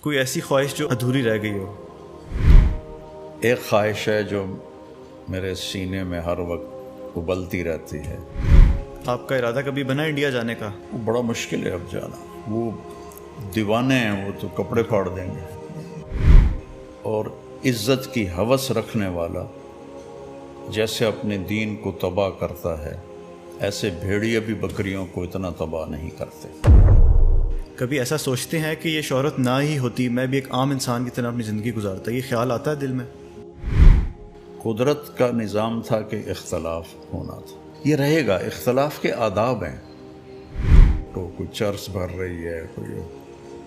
کوئی ایسی خواہش جو ادھوری رہ گئی ہو؟ ایک خواہش ہے جو میرے سینے میں ہر وقت ابلتی رہتی ہے۔ آپ کا ارادہ کبھی بنا انڈیا جانے کا؟ وہ بڑا مشکل ہے اب جانا، وہ دیوانے ہیں، وہ تو کپڑے پھاڑ دیں گے۔ اور عزت کی ہوس رکھنے والا جیسے اپنے دین کو تباہ کرتا ہے، ایسے بھیڑیے بھی بکریوں کو اتنا تباہ نہیں کرتے۔ کبھی ایسا سوچتے ہیں کہ یہ شہرت نہ ہی ہوتی میں بھی ایک عام انسان کی طرح اپنی زندگی گزارتا؟ یہ خیال آتا ہے دل میں؟ قدرت کا نظام تھا کہ اختلاف ہونا تھا، یہ رہے گا۔ اختلاف کے آداب ہیں، تو کوئی چرس بھر رہی ہے،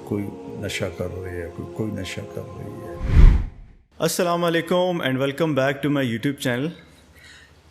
کوئی نشہ کر رہی ہے، کوئی نشہ کر رہی ہے۔ السلام علیکم and welcome back to my YouTube channel.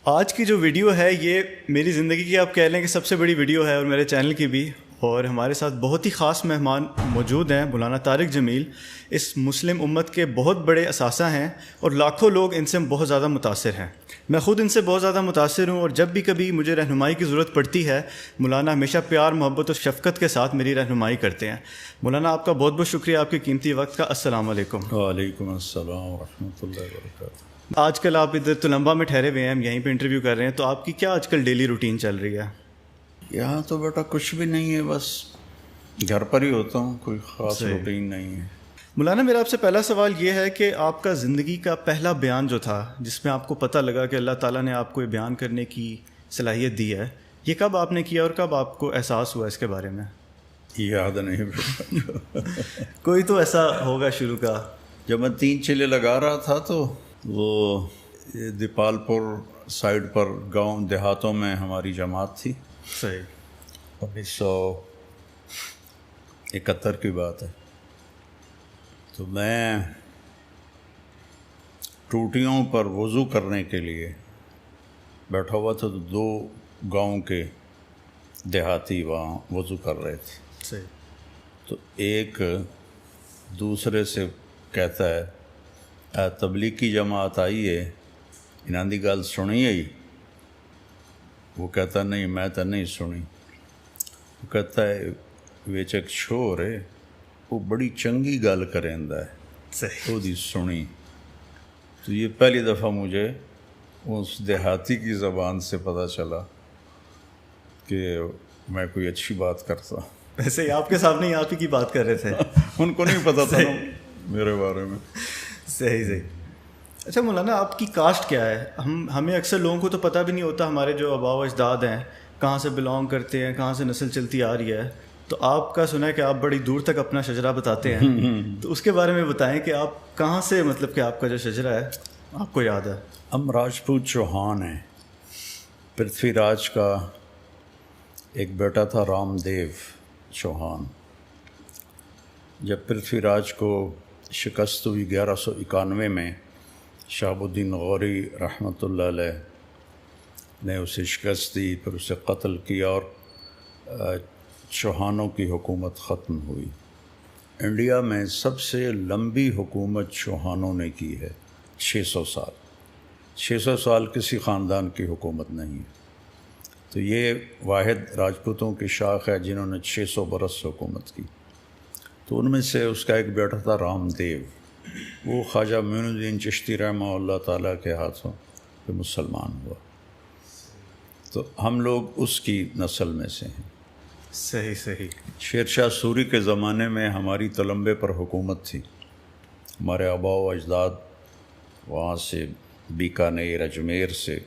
آج کی جو ویڈیو ہے یہ میری زندگی کی آپ کہہ لیں کہ سب سے بڑی ویڈیو ہے، اور میرے چینل کی بھی، اور ہمارے ساتھ بہت ہی خاص مہمان موجود ہیں، مولانا طارق جمیل۔ اس مسلم امت کے بہت بڑے اثاثہ ہیں اور لاکھوں لوگ ان سے بہت زیادہ متاثر ہیں۔ میں خود ان سے بہت زیادہ متاثر ہوں، اور جب بھی کبھی مجھے رہنمائی کی ضرورت پڑتی ہے مولانا ہمیشہ پیار، محبت اور شفقت کے ساتھ میری رہنمائی کرتے ہیں۔ مولانا آپ کا بہت بہت شکریہ آپ کے قیمتی وقت کا۔ السلام علیکم۔ وعلیکم السلام ورحمۃ اللہ وبرکاتہ۔ آج کل آپ ادھر تلمبہ میں ٹھہرے ہوئے ہیں، ہم یہیں پہ انٹرویو کر رہے ہیں، تو آپ کی کیا آج کل ڈیلی روٹین چل رہی ہے؟ یہاں تو بیٹا کچھ بھی نہیں ہے، بس گھر پر ہی ہوتا ہوں، کوئی خاص روٹین نہیں ہے۔ مولانا میرا آپ سے پہلا سوال یہ ہے کہ آپ کا زندگی کا پہلا بیان جو تھا، جس میں آپ کو پتہ لگا کہ اللہ تعالیٰ نے آپ کو یہ بیان کرنے کی صلاحیت دی ہے، یہ کب آپ نے کیا اور کب آپ کو احساس ہوا اس کے بارے میں؟ یاد نہیں بیٹا۔ کوئی تو ایسا ہوگا شروع کا۔ جب میں 3 چلے لگا رہا تھا تو وہ دیپال پور سائڈ پر گاؤں دیہاتوں میں ہماری جماعت تھی۔ صحیح۔ 1971 کی بات ہے۔ تو میں ٹوٹیوں پر وضو کرنے کے لیے بیٹھا ہوا تھا، تو 2 گاؤں کے دیہاتی وہاں وضو کر رہے تھے۔ صحیح۔ تو ایک دوسرے سے کہتا ہے، تبلیغ کی جماعت آئی ہے، انہاں دی گل سنی ہے؟ وہ کہتا نہیں میں تو نہیں سنی۔ وہ کہتا ہے ویچ ایک شور ہے، وہ بڑی چنگی گل کریندا ہے، صحیح۔ وہ دی سنی۔ تو یہ پہلی دفعہ مجھے اس دیہاتی کی زبان سے پتہ چلا کہ میں کوئی اچھی بات کرتا۔ ویسے ہی آپ کے سامنے ہی آپ ہی کی بات کر رہے تھے، ان کو نہیں پتہ تھا میرے بارے میں۔ صحیح صحیح۔ اچھا مولانا آپ کی کاسٹ کیا ہے؟ ہمیں اکثر لوگوں کو تو پتہ بھی نہیں ہوتا ہمارے جو آباء و اجداد ہیں کہاں سے بلانگ کرتے ہیں، کہاں سے نسل چلتی آ رہی ہے۔ تو آپ کا سنا ہے کہ آپ بڑی دور تک اپنا شجرہ بتاتے ہیں، تو اس کے بارے میں بتائیں کہ آپ کہاں سے، مطلب کہ آپ کا جو شجرہ ہے آپ کو یاد ہے؟ ہم راجپوت چوہان ہیں۔ پرتھوی راج کا ایک بیٹا تھا رام دیو چوہان۔ جب پرتھوی راج کو شکست ہوئی 1191 میں، شہاب الدین غوری رحمۃ اللہ علیہ نے اسے شکست دی، پھر اسے قتل کیا اور چوہانوں کی حکومت ختم ہوئی۔ انڈیا میں سب سے لمبی حکومت چوہانوں نے کی ہے، 600 سال۔ 600 سال کسی خاندان کی حکومت نہیں ہے۔ تو یہ واحد راجپوتوں کی شاخ ہے جنہوں نے 600 برس حکومت کی۔ تو ان میں سے اس کا ایک بیٹا تھا رام دیو، وہ خواجہ معین الدین چشتی رحمہ اللہ تعالیٰ کے ہاتھوں پہ مسلمان ہوا۔ تو ہم لوگ اس کی نسل میں سے ہیں۔ صحیح صحیح۔ شیر شاہ سوری کے زمانے میں ہماری تلمبے پر حکومت تھی۔ ہمارے آباء و اجداد وہاں سے بیکانیر، اجمیر سے،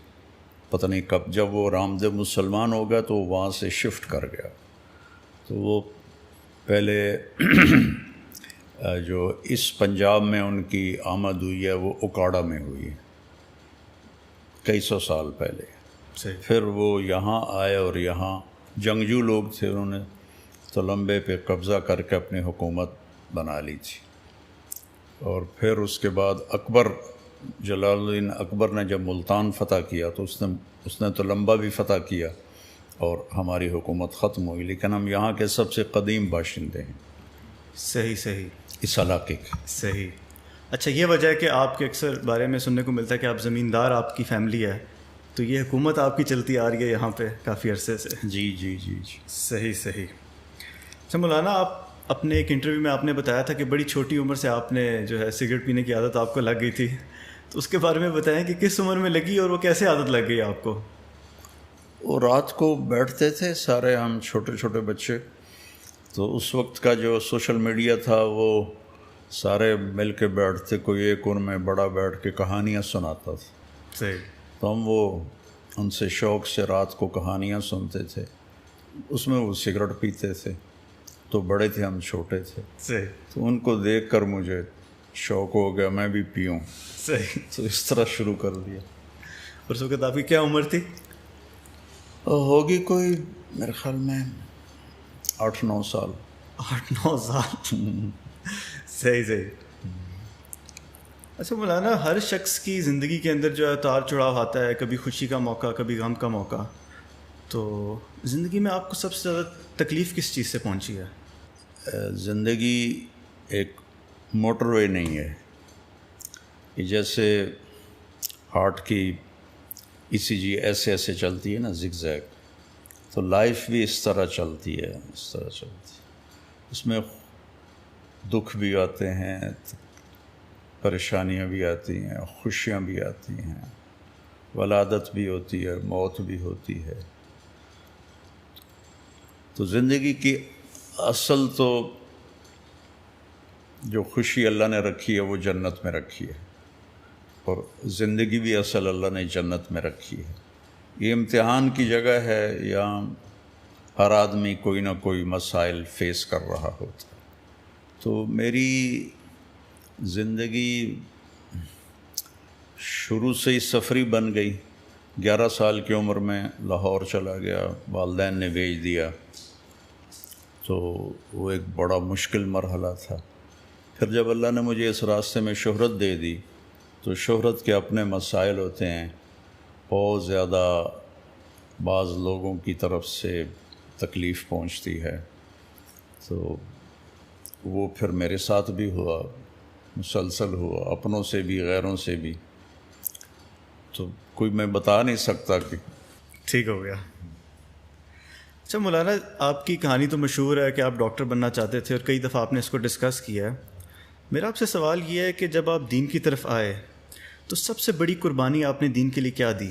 پتہ نہیں کب، جب وہ رام دیو مسلمان ہو گیا تو وہ وہاں سے شفٹ کر گیا۔ تو وہ پہلے جو اس پنجاب میں ان کی آمد ہوئی ہے وہ اکاڑا میں ہوئی ہے، کئی سو سال پہلے۔ پھر وہ یہاں آئے اور یہاں جنگجو لوگ تھے، انہوں نے تلمبے پہ قبضہ کر کے اپنی حکومت بنا لی تھی۔ اور پھر اس کے بعد اکبر، جلال الدین اکبر نے جب ملتان فتح کیا تو اس نے تلمبہ بھی فتح کیا اور ہماری حکومت ختم ہوئی، لیکن ہم یہاں کے سب سے قدیم باشندے ہیں۔ صحیح صحیح۔ اس علاقے کے۔ صحیح۔ اچھا یہ وجہ ہے کہ آپ کے اکثر بارے میں سننے کو ملتا ہے کہ آپ زمیندار، آپ کی فیملی ہے، تو یہ حکومت آپ کی چلتی آ رہی ہے یہاں پہ کافی عرصے سے۔ جی جی جی جی۔ صحیح صحیح۔ اچھا مولانا آپ اپنے ایک انٹرویو میں آپ نے بتایا تھا کہ بڑی چھوٹی عمر سے آپ نے جو ہے سگریٹ پینے کی عادت آپ کو لگ گئی تھی، تو اس کے بارے میں بتائیں کہ کس عمر میں لگی اور وہ کیسے عادت لگ گئی آپ کو؟ وہ رات کو بیٹھتے تھے سارے ہم چھوٹے چھوٹے بچے، تو اس وقت کا جو سوشل میڈیا تھا وہ سارے مل کے بیٹھتے، کوئی ایک ان میں بڑا بیٹھ کے کہانیاں سناتا تھا، صحیح. تو ہم وہ ان سے شوق سے رات کو کہانیاں سنتے تھے، اس میں وہ سگریٹ پیتے تھے، تو بڑے تھے ہم چھوٹے تھے، صحیح. تو ان کو دیکھ کر مجھے شوق ہو گیا میں بھی پیوں، صحیح. تو اس طرح شروع کر دیا. اور اس وقت آپ کی کیا عمر تھی؟ ہوگی کوئی میرے خیال میں 8-9 سال. 8-9 سال. صحیح صحیح. اچھا مولانا، ہر شخص کی زندگی کے اندر جو ہے اتار چڑھاؤ آتا ہے، کبھی خوشی کا موقع، کبھی غم کا موقع. تو زندگی میں آپ کو سب سے زیادہ تکلیف کس چیز سے پہنچی ہے؟ زندگی ایک موٹر وے نہیں ہے کہ جیسے ہارٹ کی ECG ایسے ایسے چلتی ہے نا زگ زیگ، تو لائف بھی اس طرح چلتی ہے، اس طرح چلتی ہے. اس میں دکھ بھی آتے ہیں، پریشانیاں بھی آتی ہیں، خوشیاں بھی آتی ہیں، ولادت بھی ہوتی ہے، موت بھی ہوتی ہے. تو زندگی کی اصل تو جو خوشی اللہ نے رکھی ہے وہ جنت میں رکھی ہے، اور زندگی بھی اصل اللہ نے جنت میں رکھی ہے. یہ امتحان کی جگہ ہے، یہاں ہر آدمی کوئی نہ کوئی مسائل فیس کر رہا ہوتا ہے. تو میری زندگی شروع سے ہی سفری بن گئی. 11 سال کی عمر میں لاہور چلا گیا، والدین نے بھیج دیا، تو وہ ایک بڑا مشکل مرحلہ تھا. پھر جب اللہ نے مجھے اس راستے میں شہرت دے دی، تو شہرت کے اپنے مسائل ہوتے ہیں، بہت زیادہ بعض لوگوں کی طرف سے تکلیف پہنچتی ہے. تو وہ پھر میرے ساتھ بھی ہوا، مسلسل ہوا، اپنوں سے بھی غیروں سے بھی. تو کوئی میں بتا نہیں سکتا کہ ٹھیک ہو گیا. اچھا مولانا، آپ کی کہانی تو مشہور ہے کہ آپ ڈاکٹر بننا چاہتے تھے، اور کئی دفعہ آپ نے اس کو ڈسکس کیا ہے. میرا آپ سے سوال یہ ہے کہ جب آپ دین کی طرف آئے تو سب سے بڑی قربانی آپ نے دین کے لیے کیا دی؟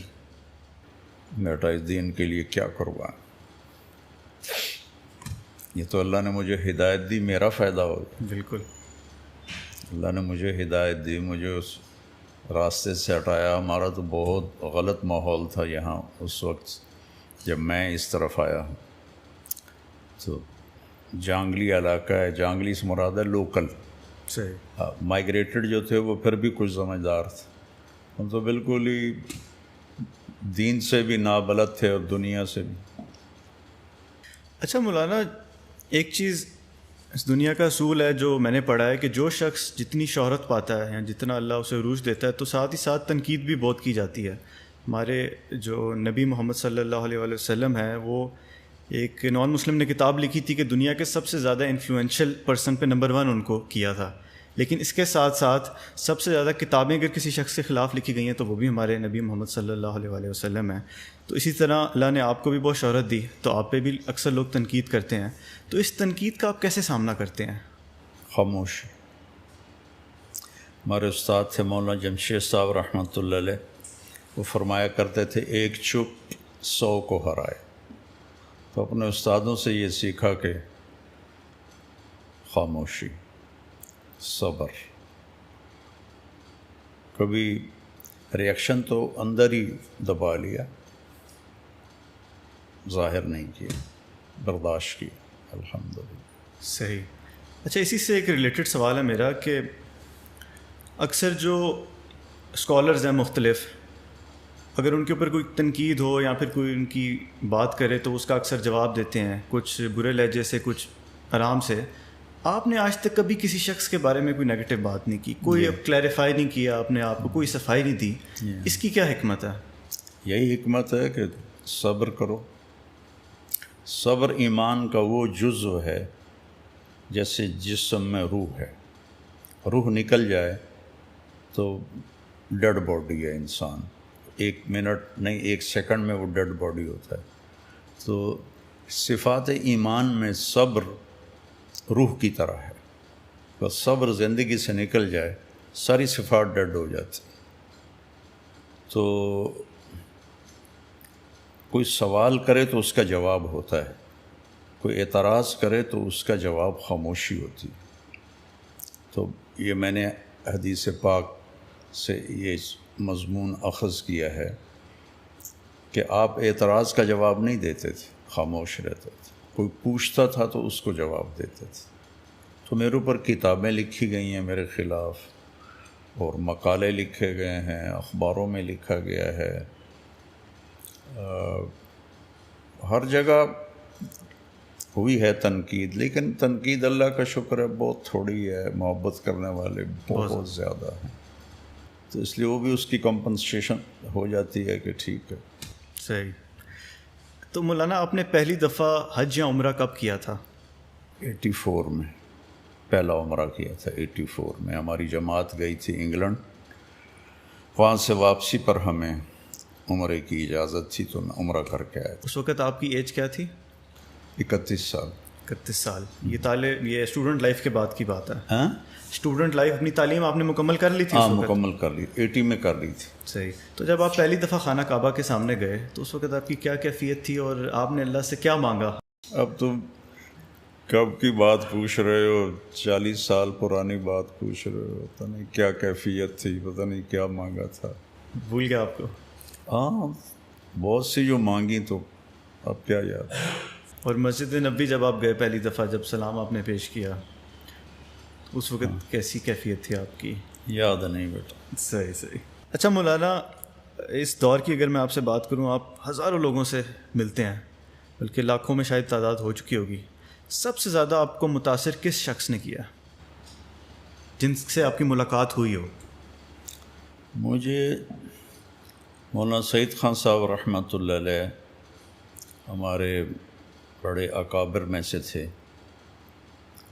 بیٹا اس دین کے لیے کیا قربان، یہ تو اللہ نے مجھے ہدایت دی، میرا فائدہ ہو. بالکل. اللہ نے مجھے ہدایت دی، مجھے اس راستے سے ہٹایا. ہمارا تو بہت غلط ماحول تھا یہاں اس وقت جب میں اس طرف آیا ہوں. تو جانگلی علاقہ ہے، جانگلی سے مراد ہے لوکل. صحیح. مائگریٹڈ جو تھے وہ پھر بھی کچھ سمجھدار تھے، ہم تو بالکل ہی دین سے بھی نابلد تھے اور دنیا سے بھی. اچھا مولانا، ایک چیز اس دنیا کا اصول ہے جو میں نے پڑھا ہے کہ جو شخص جتنی شہرت پاتا ہے یا جتنا اللہ اسے عروج دیتا ہے، تو ساتھ ہی ساتھ تنقید بھی بہت کی جاتی ہے. ہمارے جو نبی محمد صلی اللہ علیہ وآلہ وسلم ہیں، وہ ایک نان مسلم نے کتاب لکھی تھی کہ دنیا کے سب سے زیادہ انفلوئنشل پرسن پہ نمبر 1 ان کو کیا تھا. لیکن اس کے ساتھ ساتھ سب سے زیادہ کتابیں اگر کسی شخص کے خلاف لکھی گئی ہیں تو وہ بھی ہمارے نبی محمد صلی اللہ علیہ وآلہ وسلم ہیں. تو اسی طرح اللہ نے آپ کو بھی بہت شہرت دی، تو آپ پہ بھی اکثر لوگ تنقید کرتے ہیں. تو اس تنقید کا آپ کیسے سامنا کرتے ہیں؟ خاموشی. ہمارے استاد تھے مولانا جمشید صاحب رحمۃ اللہ علیہ، وہ فرمایا کرتے تھے ایک چپ 100 کو ہرائے. تو اپنے استادوں سے یہ سیکھا کہ خاموشی، صبر. کبھی ریئیکشن تو اندر ہی دبا لیا، ظاہر نہیں کیا، برداشت کی، الحمدللہ. صحیح. اچھا، اسی سے ایک ریلیٹڈ سوال ہے میرا کہ اکثر جو اسکالرز ہیں مختلف، اگر ان کے اوپر کوئی تنقید ہو یا پھر کوئی ان کی بات کرے تو اس کا اکثر جواب دیتے ہیں، کچھ برے لہجے سے، کچھ آرام سے. آپ نے آج تک کبھی کسی شخص کے بارے میں کوئی نیگیٹو بات نہیں کی، کوئی کلیریفائی نہیں کیا اپنے آپ کو، کوئی صفائی نہیں دی. اس کی کیا حکمت ہے؟ یہی حکمت ہے کہ صبر کرو. صبر ایمان کا وہ جزو ہے جیسے جسم میں روح ہے. روح نکل جائے تو ڈیڈ باڈی ہے انسان، 1 منٹ نہیں 1 سیکنڈ میں وہ ڈیڈ باڈی ہوتا ہے. تو صفات ایمان میں صبر روح کی طرح ہے، بس صبر زندگی سے نکل جائے ساری صفات ڈیڈ ہو جاتی. تو کوئی سوال کرے تو اس کا جواب ہوتا ہے، کوئی اعتراض کرے تو اس کا جواب خاموشی ہوتی. تو یہ میں نے حدیث پاک سے یہ مضمون اخذ کیا ہے کہ آپ اعتراض کا جواب نہیں دیتے تھے، خاموش رہتے تھے. کوئی پوچھتا تھا تو اس کو جواب دیتے تھے. تو میرے اوپر کتابیں لکھی گئی ہیں میرے خلاف، اور مقالے لکھے گئے ہیں، اخباروں میں لکھا گیا ہے، ہر جگہ ہوئی ہے تنقید. لیکن تنقید اللہ کا شکر ہے بہت تھوڑی ہے، محبت کرنے والے بہت زیادہ ہیں. تو اس لیے وہ بھی اس کی کمپنسیشن ہو جاتی ہے کہ ٹھیک ہے. صحیح. تو مولانا آپ نے پہلی دفعہ حج یا عمرہ کب کیا تھا؟ 84 میں پہلا عمرہ کیا تھا. 84 میں ہماری جماعت گئی تھی انگلینڈ، وہاں سے واپسی پر ہمیں عمرے کی اجازت تھی تو میں عمرہ کر کے آیا تھا. اس وقت آپ کی ایج کیا تھی؟ 31 سال. 31 سال. یہ اسٹوڈنٹ لائف کے بعد کی بات ہے. ہاں، اسٹوڈنٹ لائف اپنی تعلیم آپ نے مکمل کر لی تھی؟ ہاں مکمل کر لی، 80 میں کر لی تھی. صحیح. تو جب آپ پہلی دفعہ خانہ کعبہ کے سامنے گئے تو اس وقت آپ کی کیا کیفیت تھی اور آپ نے اللہ سے کیا مانگا؟ اب تم کب کی بات پوچھ رہے ہو، 40 سال پرانی بات پوچھ رہے ہو. پتہ نہیں کیا کیفیت تھی، پتہ نہیں کیا مانگا تھا، بھول گیا آپ کو؟ ہاں بہت سی جو مانگی تو اب کیا یاد. اور مسجد نبوی جب آپ گئے پہلی دفعہ، جب سلام آپ نے پیش کیا، اس وقت کیسی کیفیت تھی آپ کی؟ یاد نہیں بیٹا. صحیح صحیح. اچھا مولانا، اس دور کی اگر میں آپ سے بات کروں، آپ ہزاروں لوگوں سے ملتے ہیں، بلکہ لاکھوں میں شاید تعداد ہو چکی ہوگی. سب سے زیادہ آپ کو متاثر کس شخص نے کیا جن سے آپ کی ملاقات ہوئی ہو؟ مجھے مولانا سعید خان صاحب رحمۃ اللہ علیہ ہمارے بڑے اکابر میں سے تھے،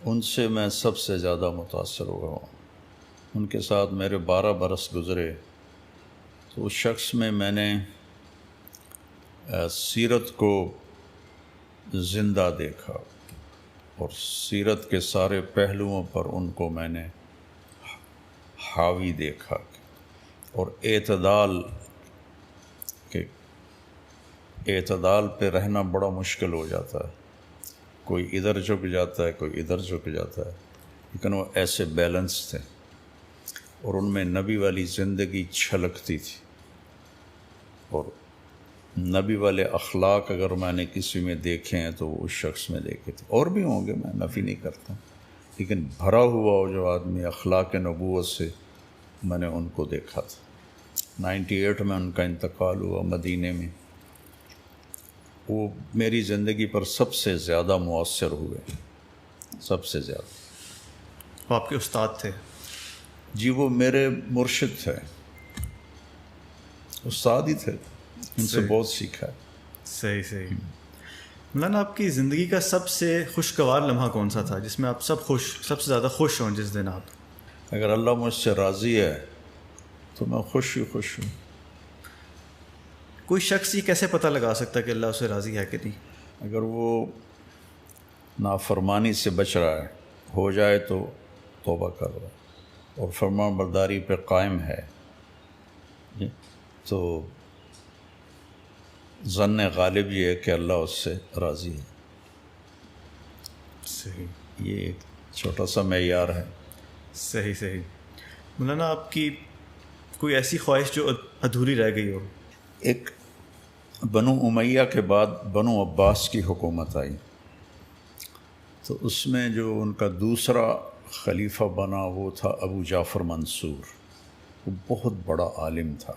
ان سے میں سب سے زیادہ متاثر ہوا ہوں. ان کے ساتھ میرے 12 برس گزرے. تو اس شخص میں نے سیرت کو زندہ دیکھا اور سیرت کے سارے پہلوؤں پر ان کو میں نے حاوی دیکھا. اور اعتدال پہ رہنا بڑا مشکل ہو جاتا ہے، کوئی ادھر جھک جاتا ہے، کوئی ادھر جھک جاتا ہے، لیکن وہ ایسے بیلنس تھے اور ان میں نبی والی زندگی چھلکتی تھی. اور نبی والے اخلاق اگر میں نے کسی میں دیکھے ہیں تو وہ اس شخص میں دیکھے تھے. اور بھی ہوں گے، میں نفی نہیں کرتا، لیکن بھرا ہوا وہ جو آدمی اخلاق نبوت سے، میں نے ان کو دیکھا تھا. 98 میں ان کا انتقال ہوا مدینے میں. وہ میری زندگی پر سب سے زیادہ مؤثر ہوئے، سب سے زیادہ. وہ آپ کے استاد تھے؟ جی وہ میرے مرشد تھے، استاد ہی تھے، ان سے بہت سیکھا ہے. صحیح صحیح. مولانا، آپ کی زندگی کا سب سے خوشگوار لمحہ کون سا تھا جس میں آپ سب سے زیادہ خوش ہوں جس دن آپ؟ اگر اللہ مجھ سے راضی ہے تو میں خوش ہی خوش ہوں. کوئی شخص یہ کیسے پتہ لگا سکتا ہے کہ اللہ اسے راضی ہے کہ نہیں؟ اگر وہ نافرمانی سے بچ رہا ہے، ہو جائے تو توبہ کر رہا ہے اور فرمان برداری پہ قائم ہے، تو ظن غالب یہ ہے کہ اللہ اس سے راضی ہے. صحیح. یہ ایک چھوٹا سا معیار ہے. صحیح صحیح. مولانا، آپ کی کوئی ایسی خواہش جو ادھوری رہ گئی ہو؟ ایک بنو امیہ کے بعد بنو عباس کی حکومت آئی، تو اس میں جو ان کا دوسرا خلیفہ بنا وہ تھا ابو جعفر منصور. وہ بہت بڑا عالم تھا.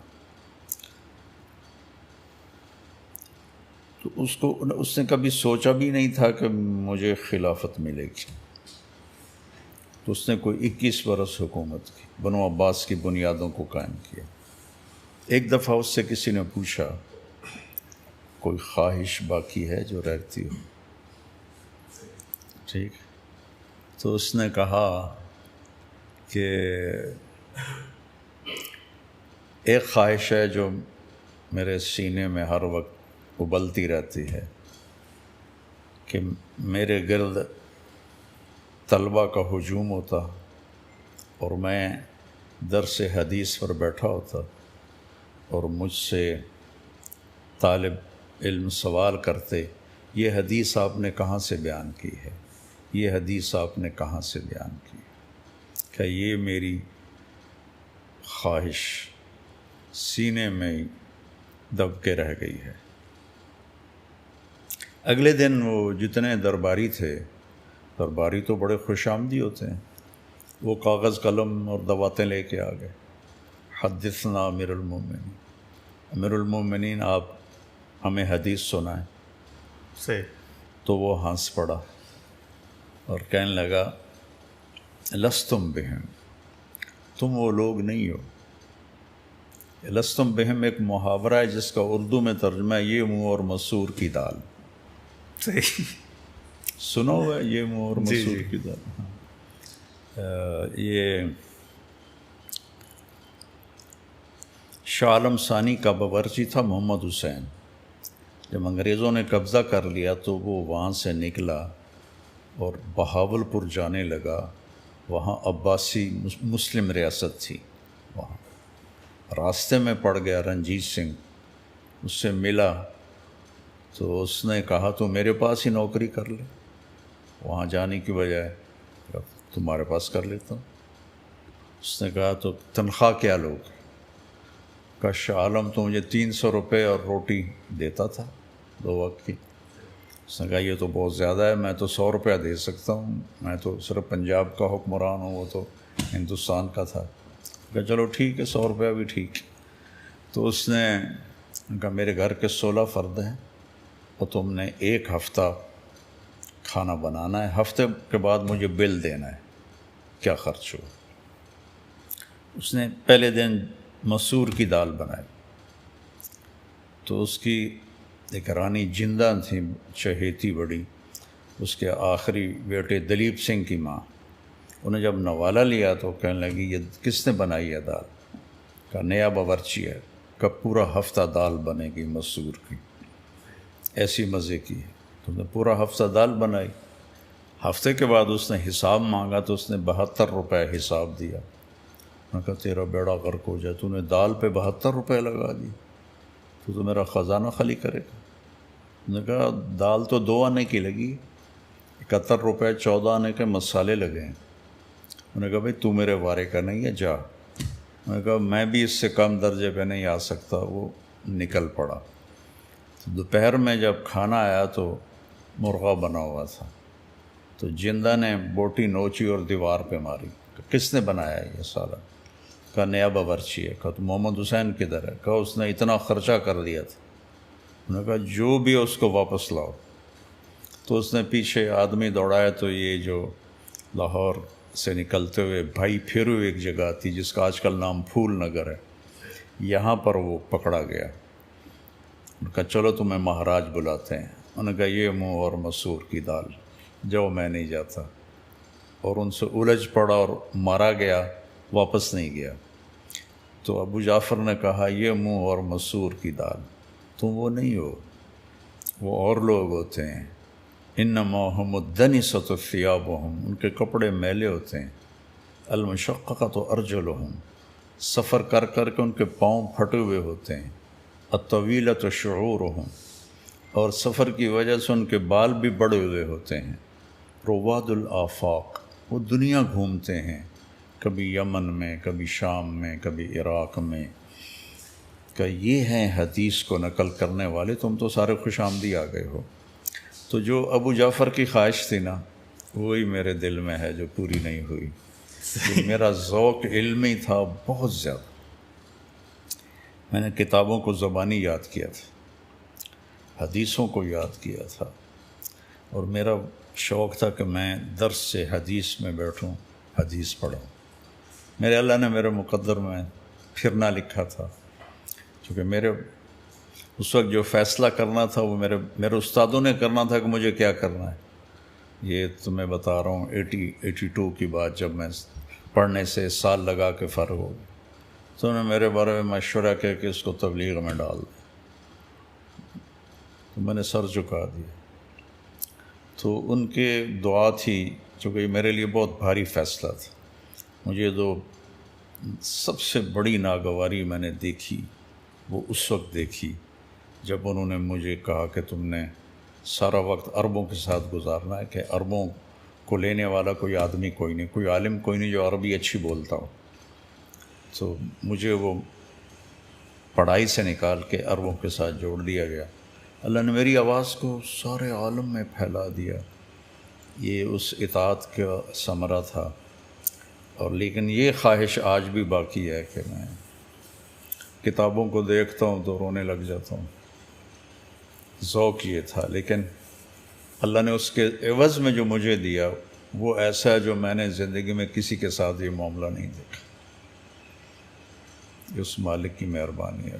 تو اس نے کبھی سوچا بھی نہیں تھا کہ مجھے خلافت ملے گی. تو اس نے کوئی 21 برس حکومت کی، بنو عباس کی بنیادوں کو قائم کیا. ایک دفعہ اس سے کسی نے پوچھا کوئی خواہش باقی ہے جو رہتی ہو؟ ٹھیک. تو اس نے کہا کہ ایک خواہش ہے جو میرے سینے میں ہر وقت ابلتی رہتی ہے کہ میرے گرد طلبہ کا ہجوم ہوتا اور میں درس حدیث پر بیٹھا ہوتا اور مجھ سے طالب علم سوال کرتے، یہ حدیث آپ نے کہاں سے بیان کی ہے، یہ حدیث آپ نے کہاں سے بیان کی؟ کہ یہ میری خواہش سینے میں دب کے رہ گئی ہے۔ اگلے دن وہ جتنے درباری تھے، درباری تو بڑے خوش آمدی ہوتے ہیں، وہ کاغذ قلم اور دواتیں لے کے آ گئے۔ حدثنا امیر المومنین، امیر المومنین آپ ہمیں حدیث سنائیں۔ صحیح۔ تو وہ ہنس پڑا اور کہنے لگا لستم بہم، تم وہ لوگ نہیں ہو۔ لستم بہم ایک محاورہ ہے جس کا اردو میں ترجمہ ہے یہ منہ اور مسور کی دال۔ صحیح، سنا ہوا ہے یہ منہ اور مسور کی دال؟ یہ شاہ عالم ثانی کا باورچی تھا محمد حسین، جب انگریزوں نے قبضہ کر لیا تو وہ وہاں سے نکلا اور بہاول پور جانے لگا، وہاں عباسی مسلم ریاست تھی، وہاں راستے میں پڑ گیا رنجیت سنگھ، اس سے ملا تو اس نے کہا تو میرے پاس ہی نوکری کر لے، وہاں جانے کی بجائے تمہارے پاس کر لیتا ہوں۔ اس نے کہا تو تنخواہ کیا لوگ؟ کہا شاہ عالم تو مجھے 300 روپے اور روٹی دیتا تھا 2 وقت کی۔ اس نے کہا یہ تو بہت زیادہ ہے، میں تو 100 روپیہ دے سکتا ہوں، میں تو صرف پنجاب کا حکمران ہوں، وہ تو ہندوستان کا تھا۔ کہا چلو ٹھیک ہے، 100 روپیہ بھی ٹھیک۔ تو اس نے کہا میرے گھر کے 16 فرد ہیں اور تم نے 1 ہفتہ کھانا بنانا ہے، ہفتے کے بعد مجھے بل دینا ہے کیا خرچ ہو۔ اس نے پہلے دن مسور کی دال بنائی، تو اس کی ایک رانی جندہ تھی چہیتی بڑی، اس کے آخری بیٹے دلیپ سنگھ کی ماں، انہیں جب نوالا لیا تو کہنے لگی یہ کس نے بنائی ہے دال؟ کہا نیا باورچی ہے، کہ پورا ہفتہ دال بنے گی مسور کی، ایسی مزے کی ہے۔ تو نے پورا ہفتہ دال بنائی، ہفتے کے بعد اس نے حساب مانگا تو اس نے 72 روپے حساب دیا۔ میں کہا تیرا بیڑا غرق ہو جائے، تو نے دال پہ 72 روپے لگا دی، تو میرا خزانہ خالی کرے گا۔ نے کہا دال تو 2 آنے کی لگی، 71 روپے 14 آنے کے مسالے لگے ہیں۔ انہوں نے کہا بھائی تو میرے وارے کا نہیں ہے، جا۔ میں نے کہا میں بھی اس سے کم درجے پہ نہیں آ سکتا، وہ نکل پڑا۔ دوپہر میں جب کھانا آیا تو مرغا بنا ہوا تھا، تو جندہ نے بوٹی نوچی اور دیوار پہ ماری، کس نے بنایا ہے یہ سالن؟ کہا نیا باورچی ہے۔ کہا تو محمد حسین کدھر ہے؟ کہا اس نے اتنا خرچہ کر دیا تھا۔ انہوں نے کہا جو بھی اس کو واپس لاؤ۔ تو اس نے پیچھے آدمی دوڑایا تو یہ جو لاہور سے نکلتے ہوئے بھائی پھیرو ایک جگہ تھی جس کا آج کل نام پھول نگر ہے، یہاں پر وہ پکڑا گیا۔ انہوں نے کہا چلو تمہیں مہاراج بلاتے ہیں۔ انہوں نے کہا یہ منہ اور مسور کی دال، جو میں نہیں جاتا، اور ان سے الجھ پڑا اور مارا گیا، واپس نہیں گیا۔ تو ابو جعفر نے کہا یہ منہ اور مسور کی دال، تم وہ نہیں ہو، وہ اور لوگ ہوتے ہیں۔ انما هم الدنسۃ ثیابهم، ان کے کپڑے میلے ہوتے ہیں۔ المشققۃ ارجلهم، سفر کر کر کے ان کے پاؤں پھٹے ہوئے ہوتے ہیں۔ الطویلۃ شعورهم، اور سفر کی وجہ سے ان کے بال بھی بڑے ہوئے ہوتے ہیں۔ رواد الآفاق، وہ دنیا گھومتے ہیں، کبھی یمن میں، کبھی شام میں، کبھی عراق میں۔ کہ یہ ہیں حدیث کو نقل کرنے والے، تم تو سارے خوش آمدی آ گئے ہو۔ تو جو ابو جعفر کی خواہش تھی نا، وہی میرے دل میں ہے جو پوری نہیں ہوئی۔ میرا ذوق علمی تھا بہت زیادہ، میں نے کتابوں کو زبانی یاد کیا تھا، حدیثوں کو یاد کیا تھا، اور میرا شوق تھا کہ میں درس سے حدیث میں بیٹھوں، حدیث پڑھوں۔ میرے اللہ نے میرے مقدر میں پھرنا لکھا تھا، کیونکہ میرے اس وقت جو فیصلہ کرنا تھا وہ میرے استادوں نے کرنا تھا کہ مجھے کیا کرنا ہے۔ یہ تو میں بتا رہا ہوں 82 کی بات، جب میں پڑھنے سے سال لگا کے فارغ ہو گیا، تو انہوں نے میرے بارے میں مشورہ کیا کہ اس کو تبلیغ میں ڈال دیں، تو میں نے سر جھکا دیا۔ تو ان کے دعا تھی، چونکہ یہ میرے لیے بہت بھاری فیصلہ تھا. مجھے تو سب سے بڑی ناگواری میں نے دیکھی وہ اس وقت دیکھی جب انہوں نے مجھے کہا کہ تم نے سارا وقت عربوں کے ساتھ گزارنا ہے، کہ عربوں کو لینے والا کوئی آدمی کوئی نہیں، کوئی عالم کوئی نہیں جو عربی اچھی بولتا ہو. تو مجھے وہ پڑھائی سے نکال کے عربوں کے ساتھ جوڑ دیا گیا. اللہ نے میری آواز کو سارے عالم میں پھیلا دیا. یہ اس اطاعت کا ثمرہ تھا. اور لیکن یہ خواہش آج بھی باقی ہے کہ میں کتابوں کو دیکھتا ہوں تو رونے لگ جاتا ہوں. ذوق یہ تھا، لیکن اللہ نے اس کے عوض میں جو مجھے دیا وہ ایسا ہے جو میں نے زندگی میں کسی کے ساتھ یہ معاملہ نہیں دیکھا. یہ اس مالک کی مہربانی ہے.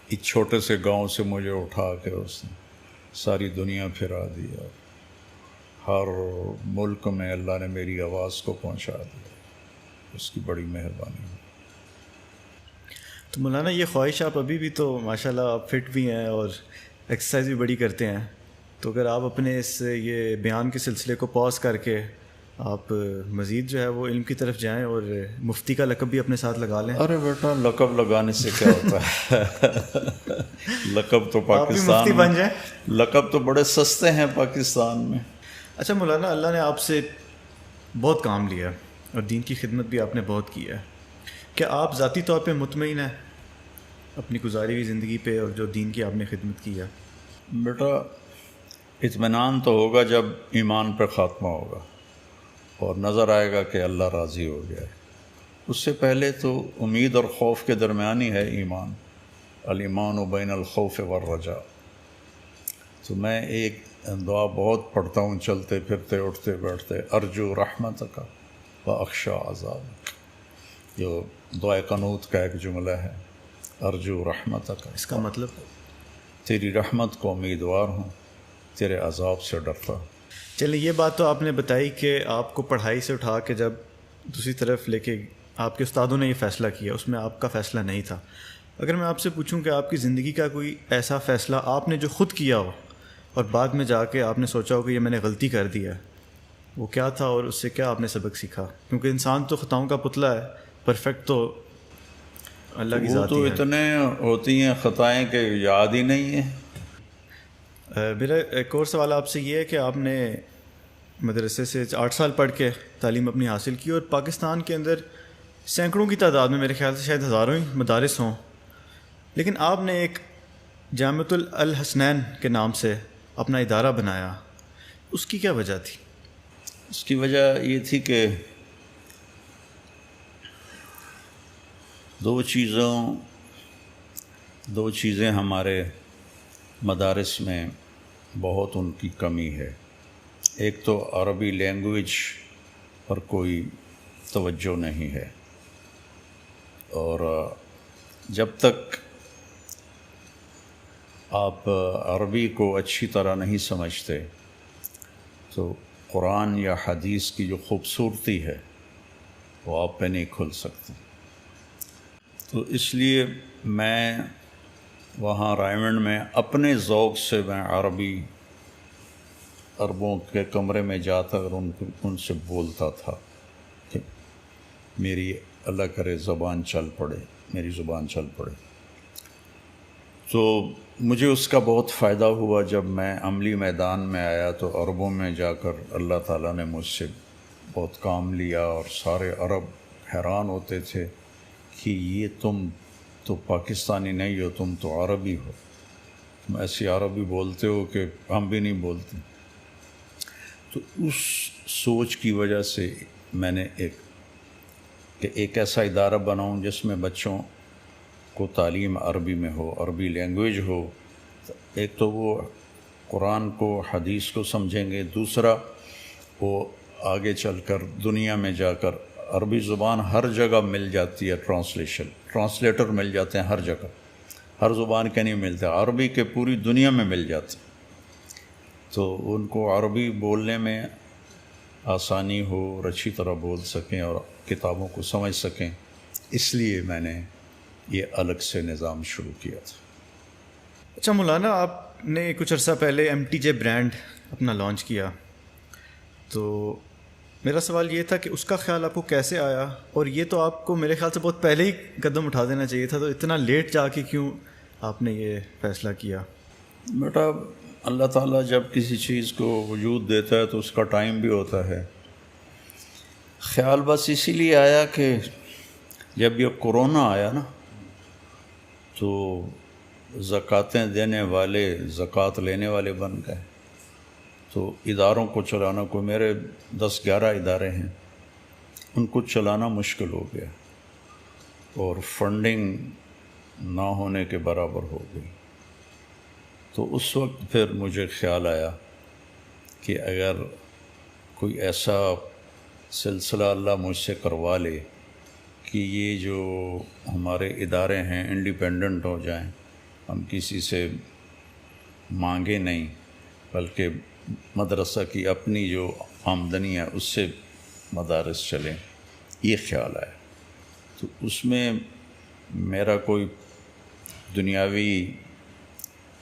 ایک چھوٹے سے گاؤں سے مجھے اٹھا کے اس نے ساری دنیا پھرا دیا. ہر ملک میں اللہ نے میری آواز کو پہنچا دیا. اس کی بڑی مہربانی ہے. تو مولانا یہ خواہش آپ ابھی بھی تو ماشاءاللہ آپ فٹ بھی ہیں اور ایکسرسائز بھی بڑی کرتے ہیں، تو اگر آپ اپنے اس یہ بیان کے سلسلے کو پاز کر کے آپ مزید جو ہے وہ علم کی طرف جائیں اور مفتی کا لقب بھی اپنے ساتھ لگا لیں. ارے بیٹا لقب لگانے سے کیا ہوتا ہے؟ لقب تو پاکستان مفتی بن جائیں. لقب تو بڑے سستے ہیں پاکستان میں. اچھا مولانا، اللہ نے آپ سے بہت کام لیا اور دین کی خدمت بھی آپ نے بہت کی ہے. کیا آپ ذاتی طور پہ مطمئن ہیں اپنی گزاری ہوئی زندگی پہ اور جو دین کی آپ نے خدمت کی ہے؟ بیٹا اطمینان تو ہوگا جب ایمان پہ خاتمہ ہوگا اور نظر آئے گا کہ اللہ راضی ہو گیا ہے. اس سے پہلے تو امید اور خوف کے درمیان ہی ہے ایمان. الایمان بین الخوف والرجاء. تو میں ایک دعا بہت پڑھتا ہوں چلتے پھرتے اٹھتے بیٹھتے، ارجو رحمتک و اخشی عذابک. جو دعائے قنوت کا ایک جملہ ہے، ارجو رحمتک. اس کا مطلب تیری رحمت کو امیدوار ہوں، تیرے عذاب سے ڈرتا ہوں. چلیں، یہ بات تو آپ نے بتائی کہ آپ کو پڑھائی سے اٹھا کے جب دوسری طرف لے کے آپ کے استادوں نے یہ فیصلہ کیا، اس میں آپ کا فیصلہ نہیں تھا. اگر میں آپ سے پوچھوں کہ آپ کی زندگی کا کوئی ایسا فیصلہ آپ نے جو خود کیا ہو اور بعد میں جا کے آپ نے سوچا ہو کہ یہ میں نے غلطی کر دی ہے، وہ کیا تھا اور اس سے کیا آپ نے سبق سیکھا؟ کیونکہ انسان تو خطاؤں کا پتلا ہے، پرفیکٹ تو اللہ کی ذات وہ ہی تو اتنے ہوتی ہیں خطائیں کہ یاد ہی نہیں ہیں. میرا ایک اور سوال آپ سے یہ ہے کہ آپ نے مدرسے سے 8 سال پڑھ کے تعلیم اپنی حاصل کی اور پاکستان کے اندر سینکڑوں کی تعداد میں، میرے خیال سے شاید ہزاروں ہی مدارس ہوں، لیکن آپ نے ایک جامعۃ الحسنین کے نام سے اپنا ادارہ بنایا. اس کی کیا وجہ تھی؟ اس کی وجہ یہ تھی کہ دو چیزیں ہمارے مدارس میں بہت ان کی کمی ہے. ایک تو عربی لینگویج پر کوئی توجہ نہیں ہے، اور جب تک آپ عربی کو اچھی طرح نہیں سمجھتے تو قرآن یا حدیث کی جو خوبصورتی ہے وہ آپ پہ نہیں کھل سکتی. تو اس لیے میں وہاں رائمنڈ میں اپنے ذوق سے میں عربوں کے کمرے میں جاتا اور ان سے بولتا تھا کہ میری اللہ کرے میری زبان چل پڑے. تو مجھے اس کا بہت فائدہ ہوا. جب میں عملی میدان میں آیا تو عربوں میں جا کر اللہ تعالیٰ نے مجھ سے بہت کام لیا، اور سارے عرب حیران ہوتے تھے کہ یہ تم تو پاکستانی نہیں ہو، تم تو عربی ہو، تم ایسی عربی بولتے ہو کہ ہم بھی نہیں بولتے. تو اس سوچ کی وجہ سے میں نے ایک ایسا ادارہ بناؤں جس میں بچوں کو تعلیم عربی میں ہو، عربی لینگویج ہو. ایک تو وہ قرآن کو حدیث کو سمجھیں گے، دوسرا وہ آگے چل کر دنیا میں جا کر عربی زبان ہر جگہ مل جاتی ہے، ٹرانسلیٹر مل جاتے ہیں ہر جگہ، ہر زبان کے نہیں ملتے، عربی کے پوری دنیا میں مل جاتے ہیں. تو ان کو عربی بولنے میں آسانی ہو اور اچھی طرح بول سکیں اور کتابوں کو سمجھ سکیں، اس لیے میں نے یہ الگ سے نظام شروع کیا تھا. اچھا مولانا، آپ نے کچھ عرصہ پہلے MTJ برانڈ اپنا لانچ کیا، تو میرا سوال یہ تھا کہ اس کا خیال آپ کو کیسے آیا، اور یہ تو آپ کو میرے خیال سے بہت پہلے ہی قدم اٹھا دینا چاہیے تھا، تو اتنا لیٹ جا کے کیوں آپ نے یہ فیصلہ کیا؟ بیٹا اللہ تعالیٰ جب کسی چیز کو وجود دیتا ہے تو اس کا ٹائم بھی ہوتا ہے. خیال بس اسی لیے آیا کہ جب یہ کورونا آیا نا تو زکوٰۃیں دینے والے زکوٰۃ لینے والے بن گئے، تو اداروں کو چلانا، کوئی میرے 10-11 ادارے ہیں، ان کو چلانا مشکل ہو گیا اور فنڈنگ نہ ہونے کے برابر ہو گئی. تو اس وقت پھر مجھے خیال آیا کہ اگر کوئی ایسا سلسلہ اللہ مجھ سے کروا لے کہ یہ جو ہمارے ادارے ہیں انڈیپینڈنٹ ہو جائیں، ہم کسی سے مانگے نہیں بلکہ مدرسہ کی اپنی جو آمدنی ہے اس سے مدارس چلیں، یہ خیال آیا. تو اس میں میرا کوئی دنیاوی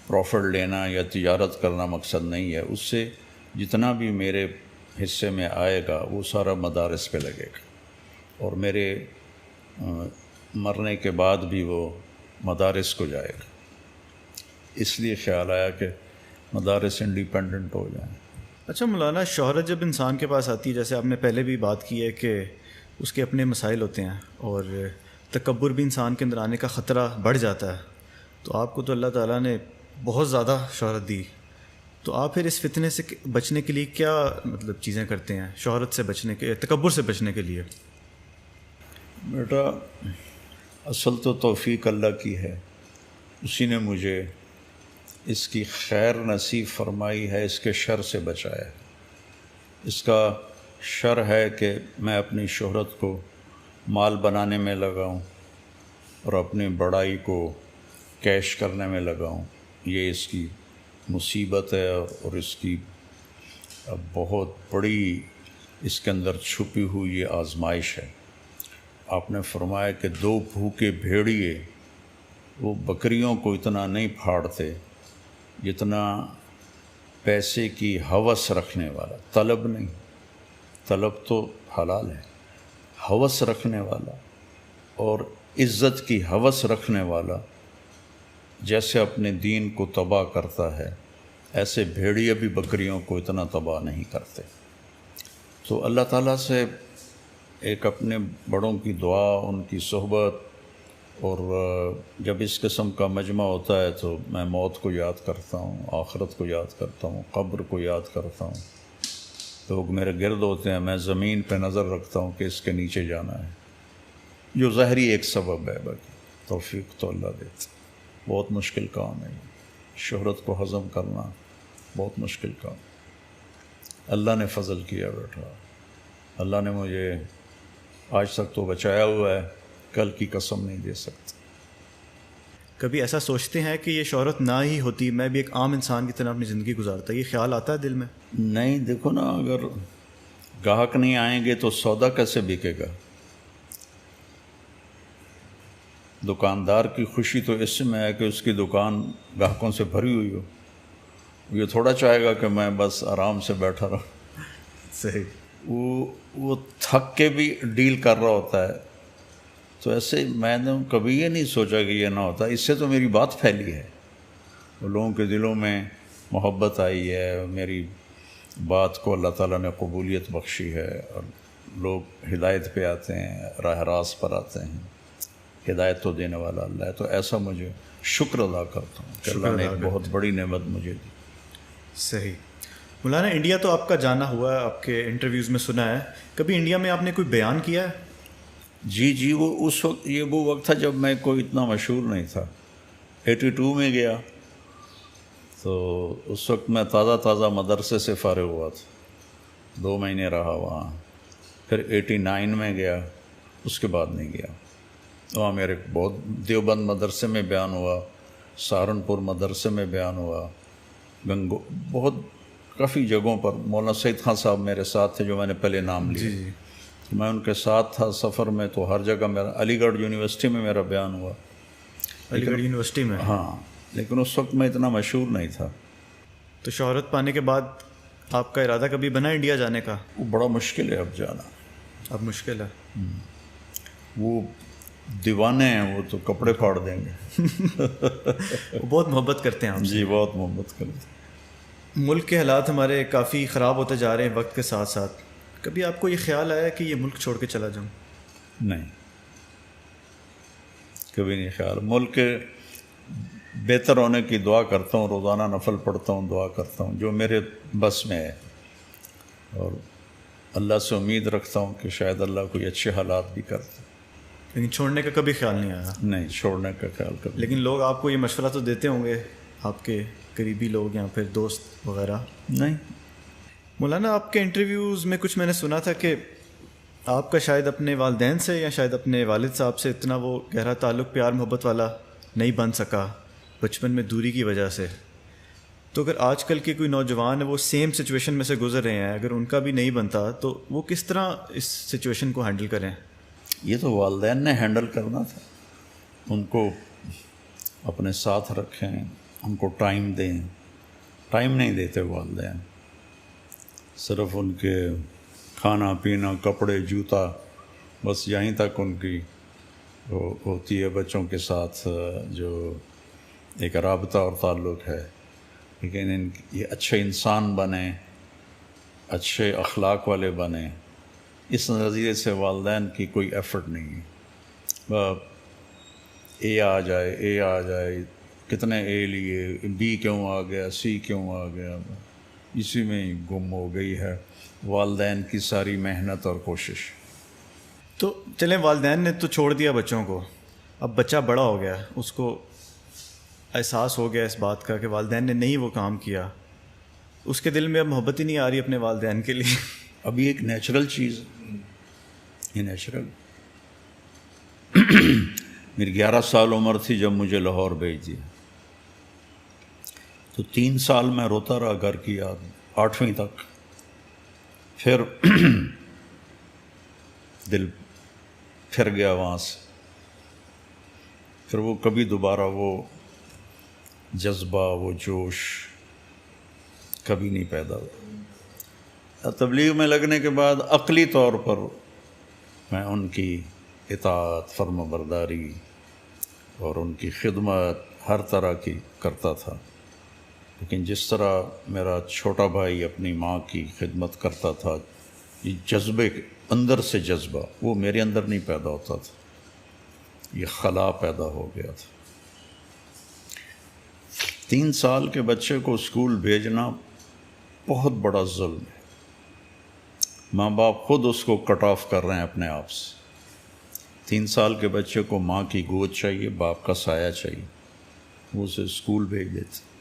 پروفٹ لینا یا تجارت کرنا مقصد نہیں ہے. اس سے جتنا بھی میرے حصے میں آئے گا وہ سارا مدارس پہ لگے گا، اور میرے مرنے کے بعد بھی وہ مدارس کو جائے گا. اس لیے خیال آیا کہ مدارس انڈیپینڈنٹ ہو جائیں. اچھا مولانا، شہرت جب انسان کے پاس آتی ہے، جیسے آپ نے پہلے بھی بات کی ہے کہ اس کے اپنے مسائل ہوتے ہیں اور تکبر بھی انسان کے اندر آنے کا خطرہ بڑھ جاتا ہے، تو آپ کو تو اللہ تعالیٰ نے بہت زیادہ شہرت دی، تو آپ پھر اس فتنے سے بچنے کے لیے کیا مطلب چیزیں کرتے ہیں، شہرت سے بچنے کے، تکبر سے بچنے کے لیے؟ بیٹا اصل تو توفیق اللہ کی ہے، اسی نے مجھے اس کی خیر نصیب فرمائی ہے، اس کے شر سے بچایا ہے. اس کا شر ہے کہ میں اپنی شہرت کو مال بنانے میں لگاؤں اور اپنی بڑائی کو کیش کرنے میں لگاؤں. یہ اس کی مصیبت ہے اور اس کی بہت بڑی اس کے اندر چھپی ہوئی یہ آزمائش ہے. آپ نے فرمایا کہ 2 بھوکے بھیڑیے وہ بکریوں کو اتنا نہیں پھاڑتے جتنا پیسے کی ہوس رکھنے والا. طلب نہیں، طلب تو حلال ہے، ہوس رکھنے والا اور عزت کی ہوس رکھنے والا جیسے اپنے دین کو تباہ کرتا ہے، ایسے بھیڑیے بھی بکریوں کو اتنا تباہ نہیں کرتے. تو اللہ تعالیٰ سے ایک اپنے بڑوں کی دعا، ان کی صحبت، اور جب اس قسم کا مجمع ہوتا ہے تو میں موت کو یاد کرتا ہوں، آخرت کو یاد کرتا ہوں، قبر کو یاد کرتا ہوں. لوگ میرے گرد ہوتے ہیں، میں زمین پہ نظر رکھتا ہوں کہ اس کے نیچے جانا ہے، جو ظاہری ایک سبب ہے، باقی توفیق تو اللہ دیتا. بہت مشکل کام ہے شہرت کو ہضم کرنا، بہت مشکل کام. اللہ نے فضل کیا بیٹا، اللہ نے مجھے آج تک تو بچایا ہوا ہے، کل کی قسم نہیں دے سکتا. کبھی ایسا سوچتے ہیں کہ یہ شہرت نہ ہی ہوتی میں بھی ایک عام انسان کی طرح اپنی زندگی گزارتا؟ یہ خیال آتا ہے دل میں؟ نہیں، دیکھو نا، اگر گاہک نہیں آئیں گے تو سودا کیسے بکے گا؟ دکاندار کی خوشی تو اس میں ہے کہ اس کی دکان گاہکوں سے بھری ہوئی ہو. یہ تھوڑا چاہے گا کہ میں بس آرام سے بیٹھا رہوں. صحیح. وہ تھک کے بھی ڈیل کر رہا ہوتا ہے. تو ایسے میں نے کبھی یہ نہیں سوچا کہ یہ نہ ہوتا. اس سے تو میری بات پھیلی ہے، لوگوں کے دلوں میں محبت آئی ہے، میری بات کو اللہ تعالیٰ نے قبولیت بخشی ہے، اور لوگ ہدایت پہ آتے ہیں، راہ راست پر آتے ہیں. ہدایت تو دینے والا اللہ ہے. تو ایسا مجھے شکر ادا کرتا ہوں کہ اللہ نے ایک بہت بڑی نعمت مجھے دی. صحیح. مولانا، انڈیا تو آپ کا جانا ہوا ہے، آپ کے انٹرویوز میں سنا ہے، کبھی انڈیا میں آپ نے کوئی بیان کیا ہے؟ جی، وہ اس وقت، یہ وہ وقت تھا جب میں کوئی اتنا مشہور نہیں تھا. 82 میں گیا تو اس وقت میں تازہ مدرسے سے فارغ ہوا تھا، 2 مہینے رہا وہاں. پھر 89 میں گیا، اس کے بعد نہیں گیا. وہاں میرے بہت دیوبند مدرسے میں بیان ہوا، سہارنپور مدرسے میں بیان ہوا، بہت کافی جگہوں پر. مولانا سعید خان صاحب میرے ساتھ تھے جو میں نے پہلے نام لیا. جی. میں ان کے ساتھ تھا سفر میں، تو ہر جگہ میرا، علی گڑھ یونیورسٹی میں میرا بیان ہوا. علی گڑھ یونیورسٹی میں؟ ہاں. لیکن اس وقت میں اتنا مشہور نہیں تھا. تو شہرت پانے کے بعد آپ کا ارادہ کبھی بنا انڈیا جانے کا؟ وہ بڑا مشکل ہے اب جانا. اب مشکل ہے. وہ دیوانے ہیں، وہ تو کپڑے پھاڑ دیں گے. وہ بہت محبت کرتے ہیں آپ سے. جی بہت محبت کرتے ہیں. ملک کے حالات ہمارے کافی خراب ہوتے جا رہے ہیں وقت کے ساتھ ساتھ. کبھی آپ کو یہ خیال آیا کہ یہ ملک چھوڑ کے چلا جاؤں؟ نہیں، کبھی نہیں خیال. ملک کے بہتر ہونے کی دعا کرتا ہوں، روزانہ نفل پڑھتا ہوں، دعا کرتا ہوں جو میرے بس میں ہے، اور اللہ سے امید رکھتا ہوں کہ شاید اللہ کوئی اچھے حالات بھی کرتے. لیکن چھوڑنے کا کبھی خیال نہیں آیا؟ نہیں، چھوڑنے کا خیال کبھی. لیکن لوگ آپ کو یہ مشورہ تو دیتے ہوں گے، آپ کے قریبی لوگ یا پھر دوست وغیرہ؟ نہیں. مولانا آپ کے انٹرویوز میں کچھ میں نے سنا تھا کہ آپ کا شاید اپنے والدین سے یا شاید اپنے والد صاحب سے اتنا وہ گہرا تعلق پیار محبت والا نہیں بن سکا بچپن میں دوری کی وجہ سے. تو اگر آج کل کے کوئی نوجوان ہے وہ سیم سچویشن میں سے گزر رہے ہیں، اگر ان کا بھی نہیں بنتا تو وہ کس طرح اس سچویشن کو ہینڈل کریں؟ یہ تو والدین نے ہینڈل کرنا تھا. ان کو اپنے ساتھ رکھیں، ان کو ٹائم دیں. ٹائم نہیں دیتے والدین، صرف ان کے کھانا پینا کپڑے جوتا بس یہیں تک ان کی ہوتی ہے بچوں کے ساتھ جو ایک رابطہ اور تعلق ہے. لیکن یہ اچھے انسان بنیں، اچھے اخلاق والے بنیں، اس نظریے سے والدین کی کوئی ایفرٹ نہیں ہے. اے آ جائے کتنے اے لیے، بی کیوں آ گیا، سی کیوں آ گیا، اسی میں ہی گم ہو گئی ہے والدین کی ساری محنت اور کوشش. تو چلیں والدین نے تو چھوڑ دیا بچوں کو، اب بچہ بڑا ہو گیا، اس کو احساس ہو گیا اس بات کا کہ والدین نے نہیں وہ کام کیا، اس کے دل میں اب محبت ہی نہیں آ رہی اپنے والدین کے لیے. اب یہ ایک نیچرل چیز ہے، یہ نیچرل. میری 11 سال عمر تھی جب مجھے لاہور بھیج دیا، تو 3 سال میں روتا رہا گھر کی یاد، 8ویں تک. پھر دل پھر گیا وہاں سے. پھر وہ کبھی دوبارہ وہ جذبہ، وہ جوش کبھی نہیں پیدا ہوا. تبلیغ میں لگنے کے بعد عقلی طور پر میں ان کی اطاعت، فرما برداری اور ان کی خدمت ہر طرح کی کرتا تھا. لیکن جس طرح میرا چھوٹا بھائی اپنی ماں کی خدمت کرتا تھا، یہ جذبے اندر سے جذبہ وہ میرے اندر نہیں پیدا ہوتا تھا، یہ خلا پیدا ہو گیا تھا. 3 سال کے بچے کو اسکول بھیجنا بہت بڑا ظلم ہے. ماں باپ خود اس کو کٹ آف کر رہے ہیں اپنے آپ سے. 3 سال کے بچے کو ماں کی گود چاہیے، باپ کا سایہ چاہیے، وہ اسے اسکول بھیج دیتے.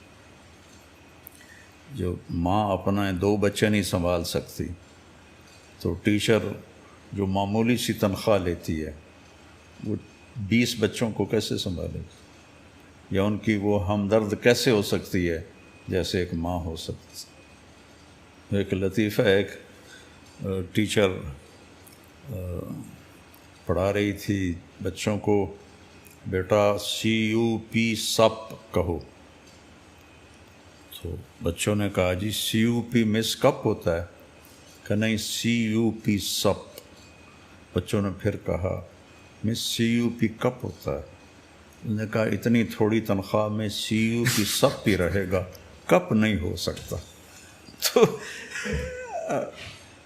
جو ماں اپنا 2 بچے نہیں سنبھال سکتی تو ٹیچر جو معمولی سی تنخواہ لیتی ہے وہ 20 بچوں کو کیسے سنبھالے گی؟ یا ان کی وہ ہمدرد کیسے ہو سکتی ہے جیسے ایک ماں ہو سکتی. ایک لطیفہ، ایک ٹیچر پڑھا رہی تھی بچوں کو، بیٹا CUP سپ کہو. تو بچوں نے کہا جی CUP مس کپ ہوتا ہے، کہ نہیں CUP سپ. بچوں نے پھر کہا مس CUP کپ ہوتا ہے. انہوں نے کہا اتنی تھوڑی تنخواہ میں CUP سپ ہی رہے گا، کپ نہیں ہو سکتا. تو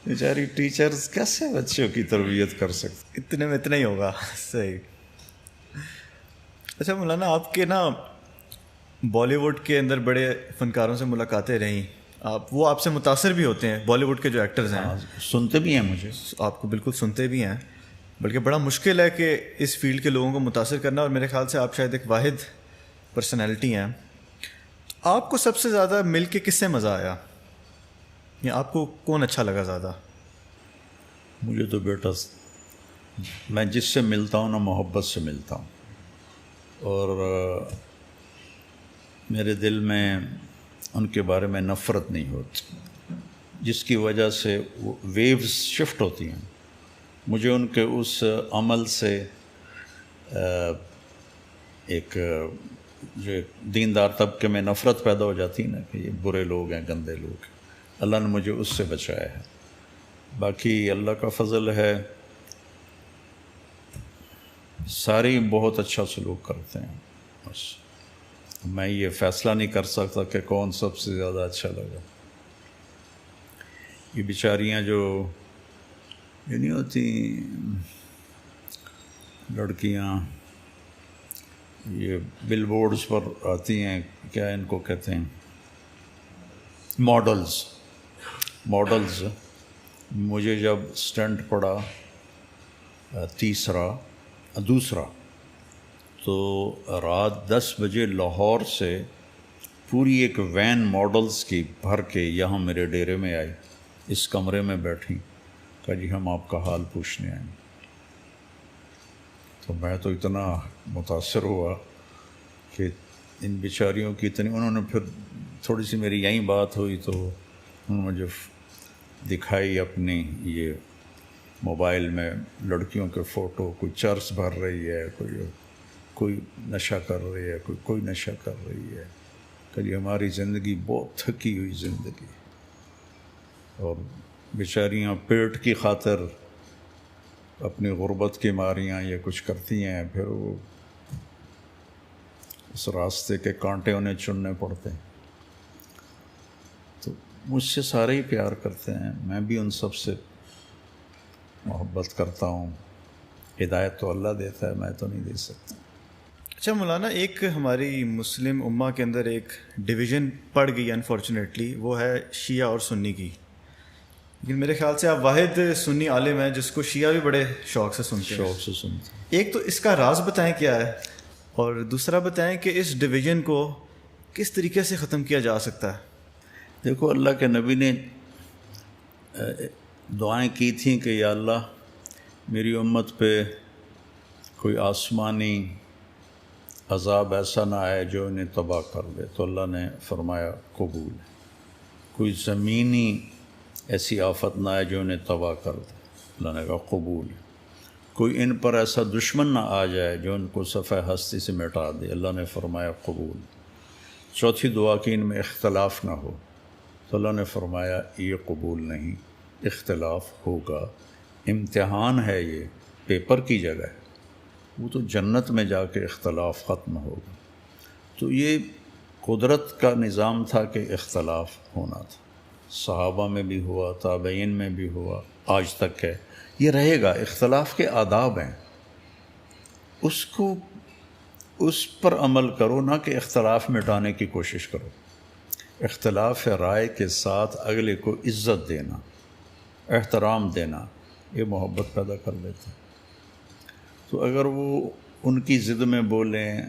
بیچاری ٹیچرز کیسے بچوں کی تربیت کر سکتے؟ اتنے میں اتنا ہی ہوگا. صحیح. اچھا مولانا، آپ کے نا بالی ووڈ کے اندر بڑے فنکاروں سے ملاقاتیں رہیں، وہ آپ سے متاثر بھی ہوتے ہیں، بالی ووڈ کے جو ایکٹرز ہیں. سنتے بھی ہیں مجھے. آپ کو بالکل سنتے بھی ہیں، بلکہ بڑا مشکل ہے کہ اس فیلڈ کے لوگوں کو متاثر کرنا، اور میرے خیال سے آپ شاید ایک واحد پرسنالٹی ہیں. آپ کو سب سے زیادہ مل کے کس سے مزہ آیا، یا آپ کو کون اچھا لگا زیادہ؟ مجھے تو بیٹا، میں جس سے ملتا ہوں نا محبت سے ملتا ہوں، اور میرے دل میں ان کے بارے میں نفرت نہیں ہوتی، جس کی وجہ سے وہ ویوز شفٹ ہوتی ہیں. مجھے ان کے اس عمل سے ایک جو دیندار طبقے میں نفرت پیدا ہو جاتی ہے نا کہ یہ برے لوگ ہیں، گندے لوگ ہیں، اللہ نے مجھے اس سے بچایا ہے۔ باقی اللہ کا فضل ہے، سارے بہت اچھا سلوک کرتے ہیں، بس میں یہ فیصلہ نہیں کر سکتا کہ کون سب سے زیادہ اچھا لگا۔ یہ بیچاریاں جو یہ نہیں ہوتی لڑکیاں، یہ بل بورڈز پر آتی ہیں، کیا ان کو کہتے ہیں، ماڈلز۔ مجھے جب اسٹنٹ پڑا دوسرا تو رات 10 بجے لاہور سے پوری ایک وین ماڈلز کی بھر کے یہاں میرے ڈیرے میں آئی، اس کمرے میں بیٹھی، کہا جی ہم آپ کا حال پوچھنے آئیں۔ تو میں تو اتنا متاثر ہوا کہ ان بیچاریوں کی اتنی، انہوں نے پھر تھوڑی سی میری یہیں بات ہوئی تو انہوں نے مجھے دکھائی اپنی یہ موبائل میں لڑکیوں کے فوٹو، کوئی چرس بھر رہی ہے، کوئی نشہ کر رہی ہے، کوئی نشہ کر رہی ہے، کہ یہ ہماری زندگی بہت تھکی ہوئی زندگی، اور بیچاریاں پیٹ کی خاطر اپنی غربت کی ماریاں یہ کچھ کرتی ہیں، پھر وہ اس راستے کے کانٹے انہیں چننے پڑتے ہیں۔ تو مجھ سے سارے ہی پیار کرتے ہیں، میں بھی ان سب سے محبت کرتا ہوں۔ ہدایت تو اللہ دیتا ہے، میں تو نہیں دے سکتا۔ اچھا مولانا، ایک ہماری مسلم امہ کے اندر ایک ڈویژن پڑ گئی انفارچونیٹلی، وہ ہے شیعہ اور سنی کی، لیکن میرے خیال سے آپ واحد سنی عالم ہیں جس کو شیعہ بھی بڑے شوق سے سنتے ہیں۔ شوق سے سنتے ہیں۔ ایک تو اس کا راز بتائیں کیا ہے، اور دوسرا بتائیں کہ اس ڈویژن کو کس طریقے سے ختم کیا جا سکتا ہے؟ دیکھو، اللہ کے نبی نے دعائیں کی تھیں کہ یا اللہ میری امت پہ کوئی آسمانی عذاب ایسا نہ آئے جو انہیں تباہ کر دے، تو اللہ نے فرمایا قبول۔ کوئی زمینی ایسی آفت نہ آئے جو انہیں تباہ کر دے، اللہ نے کہا قبول۔ کوئی ان پر ایسا دشمن نہ آ جائے جو ان کو صفحہ ہستی سے مٹا دے، اللہ نے فرمایا قبول۔ چوتھی دعا کہ ان میں اختلاف نہ ہو، تو اللہ نے فرمایا یہ قبول نہیں، اختلاف ہوگا، امتحان ہے، یہ پیپر کی جگہ ہے، وہ تو جنت میں جا کے اختلاف ختم ہوگا۔ تو یہ قدرت کا نظام تھا کہ اختلاف ہونا تھا، صحابہ میں بھی ہوا، تابعین میں بھی ہوا، آج تک ہے، یہ رہے گا۔ اختلاف کے آداب ہیں، اس پر عمل کرو، نہ کہ اختلاف مٹانے کی کوشش کرو۔ اختلاف رائے کے ساتھ اگلے کو عزت دینا، احترام دینا، یہ محبت پیدا کر دیتا ہے۔ تو اگر وہ ان کی ضد میں بولیں،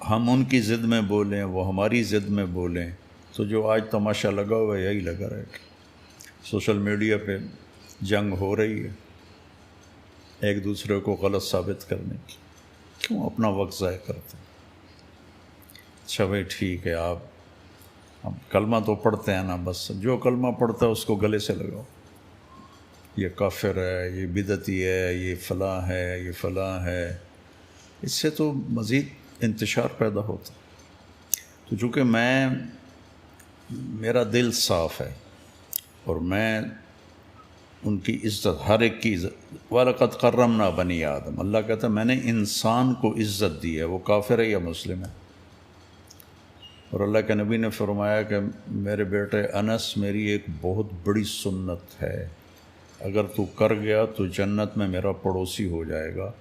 ہم ان کی ضد میں بولیں، وہ ہماری ضد میں بولیں، تو جو آج تماشا لگا ہوا ہے یہی لگا رہے گا۔ سوشل میڈیا پہ جنگ ہو رہی ہے ایک دوسرے کو غلط ثابت کرنے کی، کیوں اپنا وقت ضائع کرتے ہیں؟ اچھا بھائی ٹھیک ہے، ہم کلمہ تو پڑھتے ہیں نا، بس جو کلمہ پڑھتا ہے اس کو گلے سے لگاؤ، یہ کافر ہے، یہ بدعتی ہے، یہ فلاں ہے، یہ فلاں ہے، اس سے تو مزید انتشار پیدا ہوتا۔ تو چونکہ میرا دل صاف ہے اور میں ان کی عزت، ہر ایک کی عزت، وَلَقَدْ كَرَّمْنَا بَنِي آدم، اللہ کہتا ہے میں نے انسان کو عزت دی ہے، وہ کافر ہے یا مسلم ہے۔ اور اللہ کے نبی نے فرمایا کہ میرے بیٹے انس، میری ایک بہت بڑی سنت ہے، اگر تو کر گیا تو جنت میں میرا پڑوسی ہو جائے گا،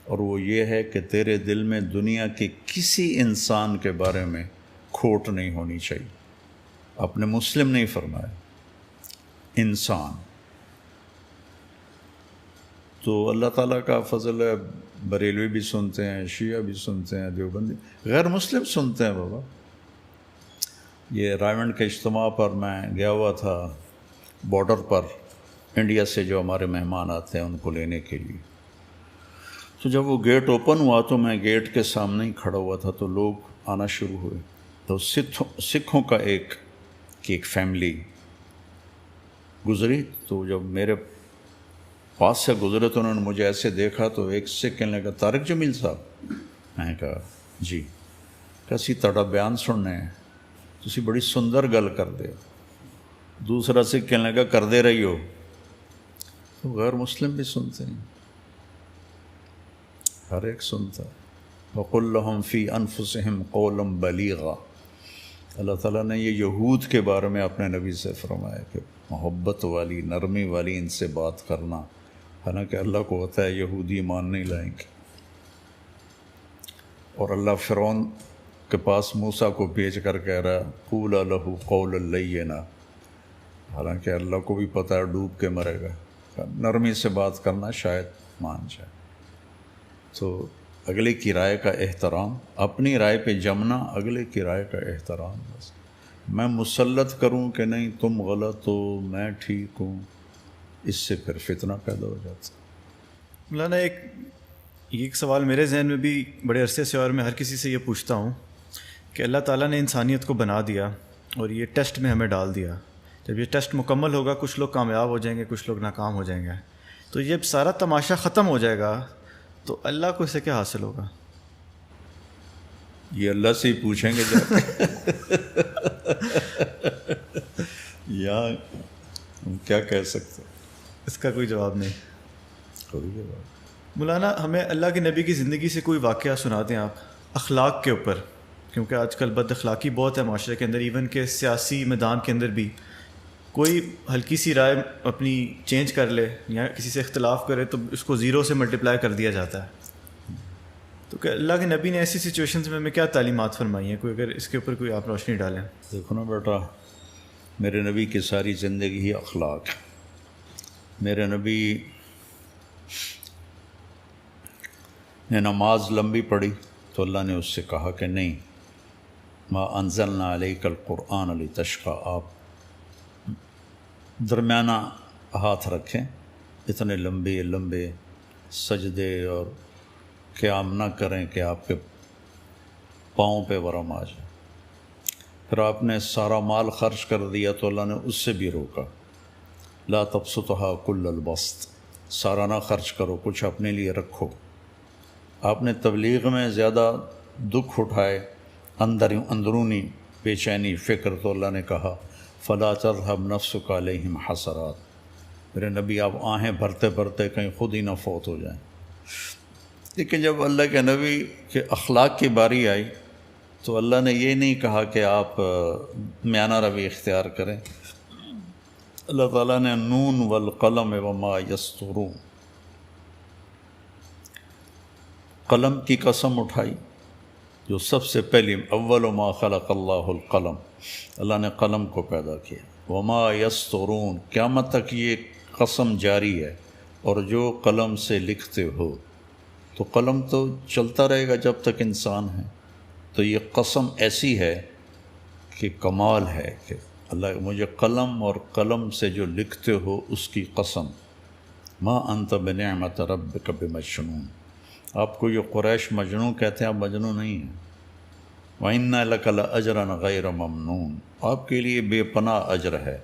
اور وہ یہ ہے کہ تیرے دل میں دنیا کے کسی انسان کے بارے میں کھوٹ نہیں ہونی چاہیے۔ آپ نے مسلم نہیں فرمایا، انسان۔ تو اللہ تعالیٰ کا فضل ہے، بریلوی بھی سنتے ہیں، شیعہ بھی سنتے ہیں، دیوبندی، غیر مسلم سنتے ہیں بابا۔ یہ رائمنڈ کے اجتماع پر میں گیا ہوا تھا، بارڈر پر انڈیا سے جو ہمارے مہمان آتے ہیں ان کو لینے کے لیے، تو جب وہ گیٹ اوپن ہوا تو میں گیٹ کے سامنے ہی کھڑا ہوا تھا، تو لوگ آنا شروع ہوئے۔ تو سکھوں کا ایک فیملی گزری، تو جب میرے پاس سے گزرے تو انہوں نے مجھے ایسے دیکھا، تو ایک سکھ کہنے لگا طارق جمیل صاحب، میں کہا جی، کسی تڑا بیان سننے ہیں، تسی بڑی سندر گل کر دے ہو۔ دوسرا سے کہنے لگا کر دے رہی ہو، تو غیر مسلم بھی سنتے ہیں، ہر ایک سنتا ہے۔ وَقُلْ لَهُمْ فِي أَنفُسِهِمْ قَوْلًا بَلِيغًا، اللہ تعالیٰ نے یہ یہود کے بارے میں اپنے نبی سے فرمایا کہ محبت والی، نرمی والی ان سے بات کرنا، حالانکہ اللہ کو ہوتا ہے یہودی ایمان نہیں لائیں گے۔ اور اللہ فرعون کے پاس موسیٰ کو بھیج کر کہہ رہا قُولَا لَهُ قَوْلًا لَيِّنًا، حالانکہ اللہ کو بھی پتہ ہے ڈوب کے مرے گا، نرمی سے بات کرنا شاید مان جائے۔ تو اگلے کی رائے کا احترام، اپنی رائے پہ جمنا، اگلے کی رائے کا احترام۔ بس میں مسلط کروں کہ نہیں تم غلط ہو میں ٹھیک ہوں، اس سے پھر فتنہ پیدا ہو جاتا۔ مولانا ایک سوال میرے ذہن میں بھی بڑے عرصے سے، اور میں ہر کسی سے یہ پوچھتا ہوں کہ اللہ تعالیٰ نے انسانیت کو بنا دیا اور یہ ٹیسٹ میں ہمیں ڈال دیا، جب یہ ٹیسٹ مکمل ہوگا کچھ لوگ کامیاب ہو جائیں گے، کچھ لوگ ناکام ہو جائیں گے، تو جب سارا تماشا ختم ہو جائے گا تو اللہ کو اسے کیا حاصل ہوگا؟ یہ اللہ سے ہی پوچھیں گے جا یا ہم کیا کہہ سکتے، اس کا کوئی جواب نہیں۔ کوئی جواب۔ مولانا ہمیں اللہ کے نبی کی زندگی سے کوئی واقعہ سنا دیں آپ اخلاق کے اوپر، کیونکہ آج کل بد اخلاقی بہت ہے معاشرے کے اندر، ایون کہ سیاسی میدان کے اندر بھی کوئی ہلکی سی رائے اپنی چینج کر لے یا کسی سے اختلاف کرے تو اس کو زیرو سے ملٹیپلائی کر دیا جاتا ہے۔ تو کہ اللہ کے نبی نے ایسی سچویشنز میں ہمیں کیا تعلیمات فرمائی ہیں، کوئی اگر اس کے اوپر کوئی آپ روشنی ڈالیں؟ دیکھو نا بیٹا، میرے نبی کی ساری زندگی ہی اخلاق ہے۔ میرے نبی نے نماز لمبی پڑھی تو اللہ نے اس سے کہا کہ نہیں، ما انزلنا علیک القرآن لتشقی، آپ درمیانہ ہاتھ رکھیں، اتنے لمبے لمبے سجدے اور قیام نہ کریں کہ آپ کے پاؤں پہ ورم آ جائے۔ پھر آپ نے سارا مال خرچ کر دیا تو اللہ نے اس سے بھی روکا، لا تبسطها کل البسط، سارا نہ خرچ کرو، کچھ اپنے لیے رکھو۔ آپ نے تبلیغ میں زیادہ دکھ اٹھائے، اندرونی بے چینی، فکر، تو اللہ نے کہا فلا تذهب نفسك علیہم حسرات، میرے نبی آپ آہیں بھرتے بھرتے کہیں خود ہی نہ فوت ہو جائیں۔ لیکن جب اللہ کے نبی کے اخلاق کی باری آئی تو اللہ نے یہ نہیں کہا کہ آپ میانہ روی اختیار کریں، اللہ تعالیٰ نے نون والقلم وما یسطرون، قلم کی قسم اٹھائی، جو سب سے پہلی اول ما خلق اللہ القلم، اللہ نے قلم کو پیدا کیا، وما یسطرون، قیامت تک یہ قسم جاری ہے، اور جو قلم سے لکھتے ہو، تو قلم تو چلتا رہے گا جب تک انسان ہے، تو یہ قسم ایسی ہے کہ کمال ہے کہ اللہ مجھے قلم اور قلم سے جو لکھتے ہو اس کی قسم، ما انت بنعمت ربک بمجنون، آپ کو یہ قریش مجنون کہتے ہیں، آپ مجنون نہیں ہیں، وَإِنَّ لَكَ لَأَجْرًا غَيْرَ مَمْنُونَ، آپ کے لیے بے پناہ اجر ہے،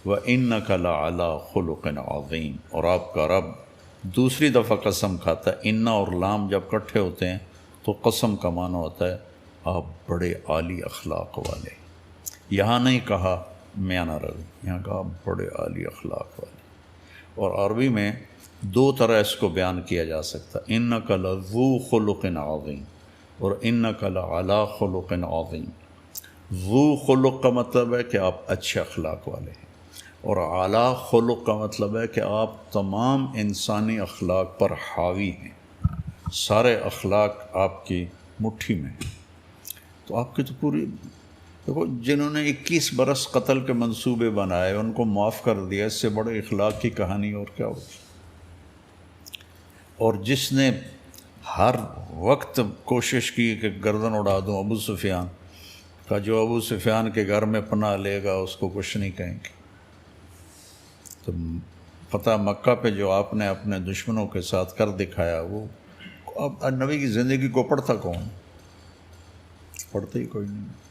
وَإِنَّكَ لَعَلَىٰ خُلُقٍ عَظِيمٍ، اور آپ کا رب دوسری دفعہ قسم کھاتا ہے، انا اور لام جب کٹھے ہوتے ہیں تو قسم کا معنی ہوتا ہے آپ بڑے عالی اخلاق والے، یہاں نہیں کہا میانہ روی، یہاں کہا بڑے عالی اخلاق والے۔ اور عربی میں دو طرح اس کو بیان کیا جا سکتا، انک لذو خلق عظیم اور انک لعلی خلق عظیم۔ ذو خلق کا مطلب ہے کہ آپ اچھے اخلاق والے ہیں، اور اعلیٰ خلق کا مطلب ہے کہ آپ تمام انسانی اخلاق پر حاوی ہیں، سارے اخلاق آپ کی مٹھی میں ہیں۔ تو آپ کی تو پوری دیکھو، جنہوں نے 21 برس قتل کے منصوبے بنائے ان کو معاف کر دیا، اس سے بڑے اخلاق کی کہانی اور کیا ہوگی؟ اور جس نے ہر وقت کوشش کی کہ گردن اڑا دوں، ابو سفیان کا، جو ابو سفیان کے گھر میں پناہ لے گا اس کو کچھ نہیں کہیں گے۔ تو فتح مکہ پہ جو آپ نے اپنے دشمنوں کے ساتھ کر دکھایا، وہ اب نبی کی زندگی کو پڑھتا کون؟ پڑھتے ہی کوئی نہیں۔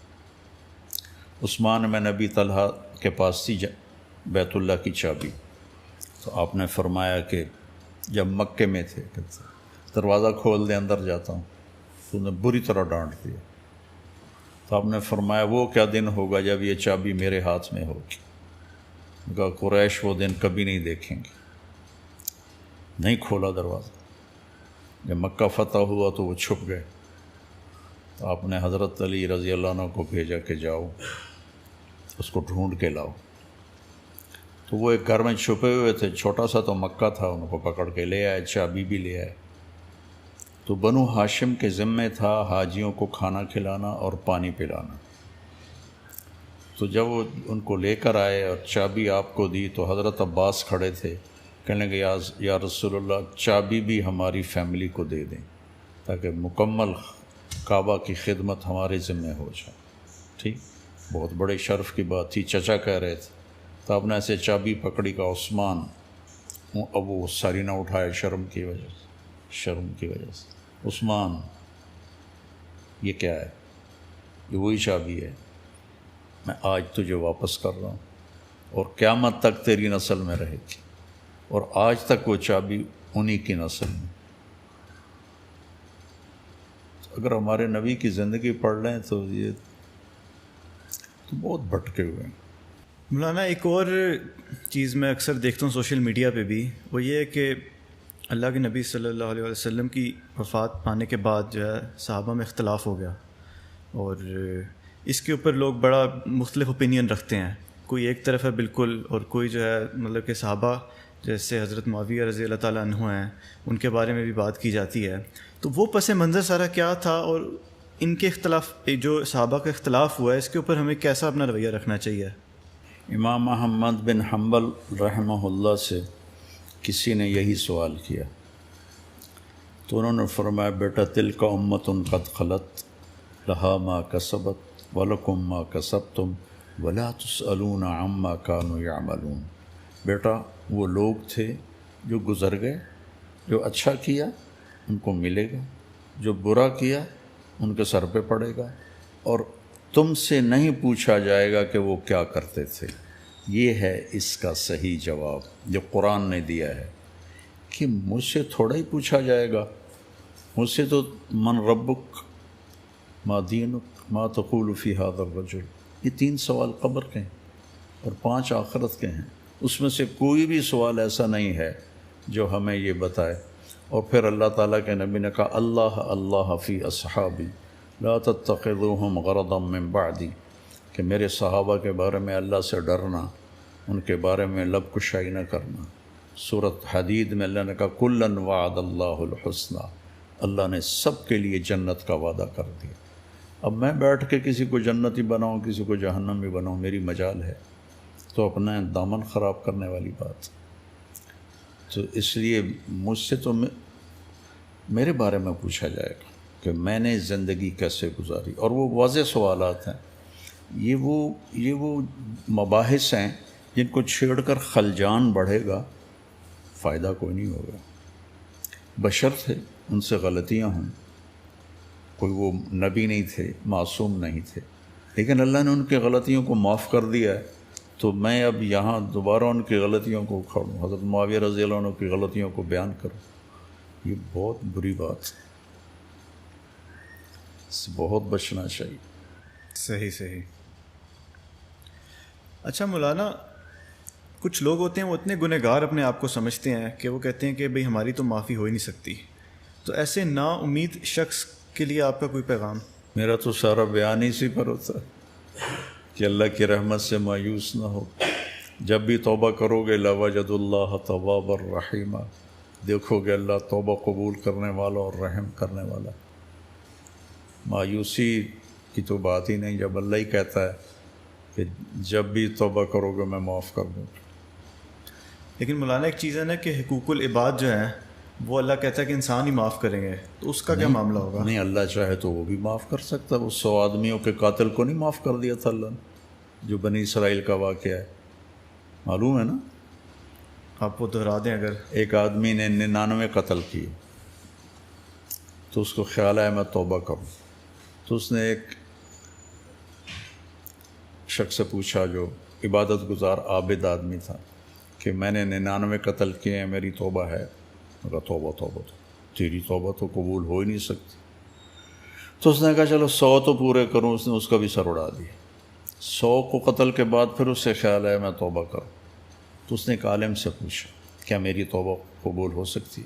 عثمان بن نبی طلحہ کے پاس تھی بیت اللہ کی چابی، تو آپ نے فرمایا کہ جب مکے میں تھے کہ دروازہ کھول دے اندر جاتا ہوں، تو انہیں بری طرح ڈانٹ دیا. تو آپ نے فرمایا وہ کیا دن ہوگا جب یہ چابی میرے ہاتھ میں ہوگی. کہا قریش وہ دن کبھی نہیں دیکھیں گے. نہیں کھولا دروازہ. جب مکہ فتح ہوا تو وہ چھپ گئے. تو آپ نے حضرت علی رضی اللہ عنہ کو بھیجا کہ جاؤ اس کو ڈھونڈ کے لاؤ. تو وہ ایک گھر میں چھپے ہوئے تھے, چھوٹا سا تو مکہ تھا, ان کو پکڑ کے لے آئے, چابی بھی لے آئے. تو بنو ہاشم کے ذمے تھا حاجیوں کو کھانا کھلانا اور پانی پلانا. تو جب وہ ان کو لے کر آئے اور چابی آپ کو دی تو حضرت عباس کھڑے تھے, کہنے لگے یا رسول اللہ چابی بھی ہماری فیملی کو دے دیں تاکہ مکمل کعبہ کی خدمت ہمارے ذمہ ہو جائے. ٹھیک, بہت بڑے شرف کی بات تھی. چچا کہہ رہے تھے. تو آپ نے ایسے چابی پکڑی کا عثمان, اب وہ ساری نہ اٹھائے شرم کی وجہ سے. عثمان یہ کیا ہے؟ یہ وہی چابی ہے, میں آج تجھے واپس کر رہا ہوں اور قیامت تک تیری نسل میں رہے گی, اور آج تک وہ چابی انہی کی نسل میں. اگر ہمارے نبی کی زندگی پڑھ لیں تو یہ تو بہت بھٹکے ہوئے ہیں. مولانا ایک اور چیز میں اکثر دیکھتا ہوں سوشل میڈیا پہ بھی, وہ یہ ہے کہ اللہ کے نبی صلی اللہ علیہ وسلم کی وفات پانے کے بعد جو ہے صحابہ میں اختلاف ہو گیا, اور اس کے اوپر لوگ بڑا مختلف اوپینین رکھتے ہیں. کوئی ایک طرف ہے بالکل, اور کوئی جو ہے مطلب کہ صحابہ جیسے حضرت معاویہ رضی اللہ تعالیٰ عنہ ہیں ان کے بارے میں بھی بات کی جاتی ہے. تو وہ پس منظر سارا کیا تھا, اور ان کے اختلاف جو صحابہ کا اختلاف ہوا ہے اس کے اوپر ہمیں کیسا اپنا رویہ رکھنا چاہیے؟ امام احمد بن حنبل رحمہ اللہ سے کسی نے یہی سوال کیا تو انہوں نے فرمایا بیٹا تلک امۃ قد خلت لہا ما کسبت ولکم ما کسبتم ولا تسألون عما کانوا یعملون. بیٹا وہ لوگ تھے جو گزر گئے, جو اچھا کیا ان کو ملے گا, جو برا کیا ان کے سر پہ پڑے گا, اور تم سے نہیں پوچھا جائے گا کہ وہ کیا کرتے تھے. یہ ہے اس کا صحیح جواب جو قرآن نے دیا ہے کہ مجھ سے تھوڑا ہی پوچھا جائے گا. مجھ سے تو من ربک ما دینک ما تقول فی ھذا الرجل, یہ 3 سوال قبر کے ہیں اور 5 آخرت کے ہیں. اس میں سے کوئی بھی سوال ایسا نہیں ہے جو ہمیں یہ بتائے. اور پھر اللہ تعالیٰ کے نبی نے کہا اللہ اللہ فی اصحابی لا تتخذوہم غرضا من بعدی, کہ میرے صحابہ کے بارے میں اللہ سے ڈرنا, ان کے بارے میں لب کشائی نہ کرنا. سورۃ حدید میں اللہ نے کہا کلا وعد اللہ الحسنی, اللہ نے سب کے لیے جنت کا وعدہ کر دیا. اب میں بیٹھ کے کسی کو جنتی بناؤں کسی کو جہنمی بناؤں میری مجال ہے, تو اپنا دامن خراب کرنے والی بات. تو اس لیے مجھ سے تو میرے بارے میں پوچھا جائے گا کہ میں نے زندگی کیسے گزاری, اور وہ واضح سوالات ہیں. یہ وہ مباحث ہیں جن کو چھیڑ کر خلجان بڑھے گا, فائدہ کوئی نہیں ہوگا. بشر تھے, ان سے غلطیاں ہوں, کوئی وہ نبی نہیں تھے, معصوم نہیں تھے, لیکن اللہ نے ان کی غلطیوں کو معاف کر دیا ہے. تو میں اب یہاں دوبارہ ان کی غلطیوں کو اکھاڑوں, حضرت معاویہ رضی اللہ عنہ کی غلطیوں کو بیان کروں, یہ بہت بری بات ہے. اس سے بہت بچنا چاہیے. صحیح. اچھا مولانا, کچھ لوگ ہوتے ہیں وہ اتنے گنہگار اپنے آپ کو سمجھتے ہیں کہ وہ کہتے ہیں کہ بھئی ہماری تو معافی ہو ہی نہیں سکتی. تو ایسے نا امید شخص کے لیے آپ کا کوئی پیغام؟ میرا تو سارا بیان اسی پر ہوتا ہے کہ اللہ کی رحمت سے مایوس نہ ہو. جب بھی توبہ کرو گے لوجد اللہ توابا الرحیمہ, دیکھو گے اللہ توبہ قبول کرنے والا اور رحم کرنے والا. مایوسی کی تو بات ہی نہیں جب اللہ ہی کہتا ہے کہ جب بھی توبہ کرو گے میں معاف کر دوں. لیکن مولانا ایک چیز ہے نا کہ حقوق العباد جو ہیں وہ اللہ کہتا ہے کہ انسان ہی معاف کریں گے, تو اس کا کیا معاملہ ہوگا؟ نہیں, اللہ چاہے تو وہ بھی معاف کر سکتا ہے. وہ 100 آدمیوں کے قاتل کو نہیں معاف کر دیا تھا اللہ نے, جو بنی اسرائیل کا واقعہ ہے, معلوم ہے نا. آپ وہ دہرا دیں اگر. ایک آدمی نے 99 قتل کیے تو اس کو خیال آیا میں توبہ کروں, تو اس نے ایک شخص سے پوچھا جو عبادت گزار عابد آدمی تھا کہ میں نے 99 قتل کیے ہیں, میری توبہ ہے؟ مگر توبہ تیری توبہ تو قبول ہو ہی نہیں سکتی. تو اس نے کہا چلو 100 تو پورے کروں. اس نے اس کا بھی سر اڑا دیا. 100 کو قتل کے بعد پھر اسے خیال آیا میں توبہ کروں. تو اس نے ایک عالم سے پوچھا کیا میری توبہ قبول ہو سکتی؟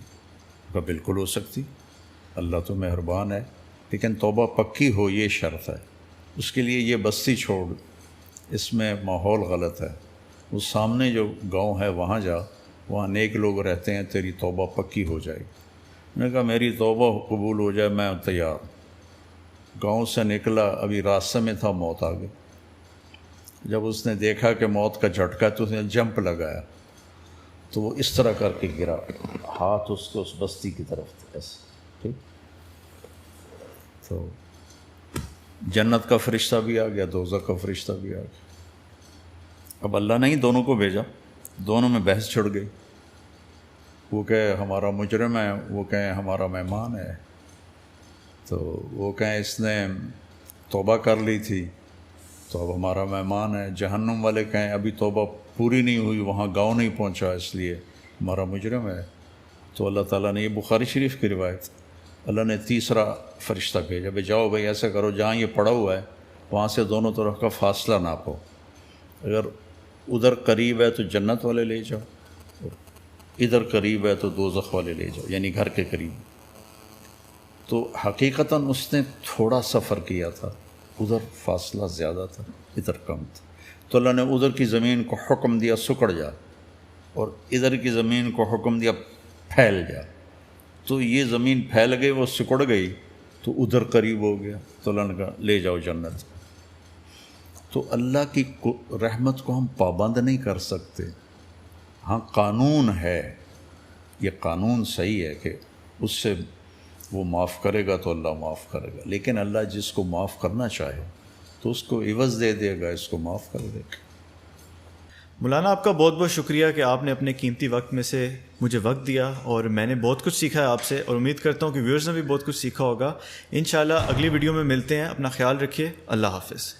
کہا بالکل ہو سکتی، اللہ تو مہربان ہے، لیکن توبہ پکی ہو یہ شرط ہے. اس کے لیے یہ بستی چھوڑ، اس میں ماحول غلط ہے، وہ سامنے جو گاؤں ہے وہاں جا، وہاں نیک لوگ رہتے ہیں، تیری توبہ پکی ہو جائے گی. میں نے کہا میری توبہ قبول ہو جائے میں تیار. گاؤں سے نکلا، ابھی راستے میں تھا، موت آ گئی. جب اس نے دیکھا کہ موت کا جھٹکا تو اس نے جمپ لگایا، تو وہ اس طرح کر کے گرا، ہاتھ اس کے اس بستی کی طرف تھے ایسے. ٹھیک، تو جنت کا فرشتہ بھی آ گیا، دوزخ کا فرشتہ بھی آ گیا. اب اللہ نے ہی دونوں کو بھیجا، دونوں میں بحث چھڑ گئی. وہ کہے ہمارا مجرم ہے، وہ کہیں ہمارا مہمان ہے. تو وہ کہیں اس نے توبہ کر لی تھی تو اب ہمارا مہمان ہے. جہنم والے کہیں ابھی توبہ پوری نہیں ہوئی، وہاں گاؤں نہیں پہنچا، اس لیے ہمارا مجرم ہے. تو اللہ تعالیٰ نے، یہ بخاری شریف کی روایت، اللہ نے تیسرا فرشتہ بھیجا، بھائی جاؤ بھائی ایسا کرو، جہاں یہ پڑا ہوا ہے وہاں سے دونوں طرف کا فاصلہ ناپو، اگر ادھر قریب ہے تو جنت والے لے جاؤ، ادھر قریب ہے تو دوزخ والے لے جاؤ، یعنی گھر کے قریب. تو حقیقتاً اس نے تھوڑا سفر کیا تھا، ادھر فاصلہ زیادہ تھا، ادھر کم تھا. تو اللہ نے ادھر کی زمین کو حکم دیا سکڑ جا، اور ادھر کی زمین کو حکم دیا پھیل جا. تو یہ زمین پھیل گئی، وہ سکڑ گئی، تو ادھر قریب ہو گیا. تو اللہ نے کہا لے جاؤ جنت. تو اللہ کی رحمت کو ہم پابند نہیں کر سکتے. ہاں قانون ہے، یہ قانون صحیح ہے کہ اس سے وہ معاف کرے گا تو اللہ معاف کرے گا، لیکن اللہ جس کو معاف کرنا چاہے تو اس کو عوض دے دے گا، اس کو معاف کر دے گا. مولانا آپ کا بہت بہت شکریہ کہ آپ نے اپنے قیمتی وقت میں سے مجھے وقت دیا، اور میں نے بہت کچھ سیکھا ہے آپ سے، اور امید کرتا ہوں کہ ویورز نے بھی بہت کچھ سیکھا ہوگا. انشاءاللہ اگلی ویڈیو میں ملتے ہیں. اپنا خیال رکھیے. اللہ حافظ.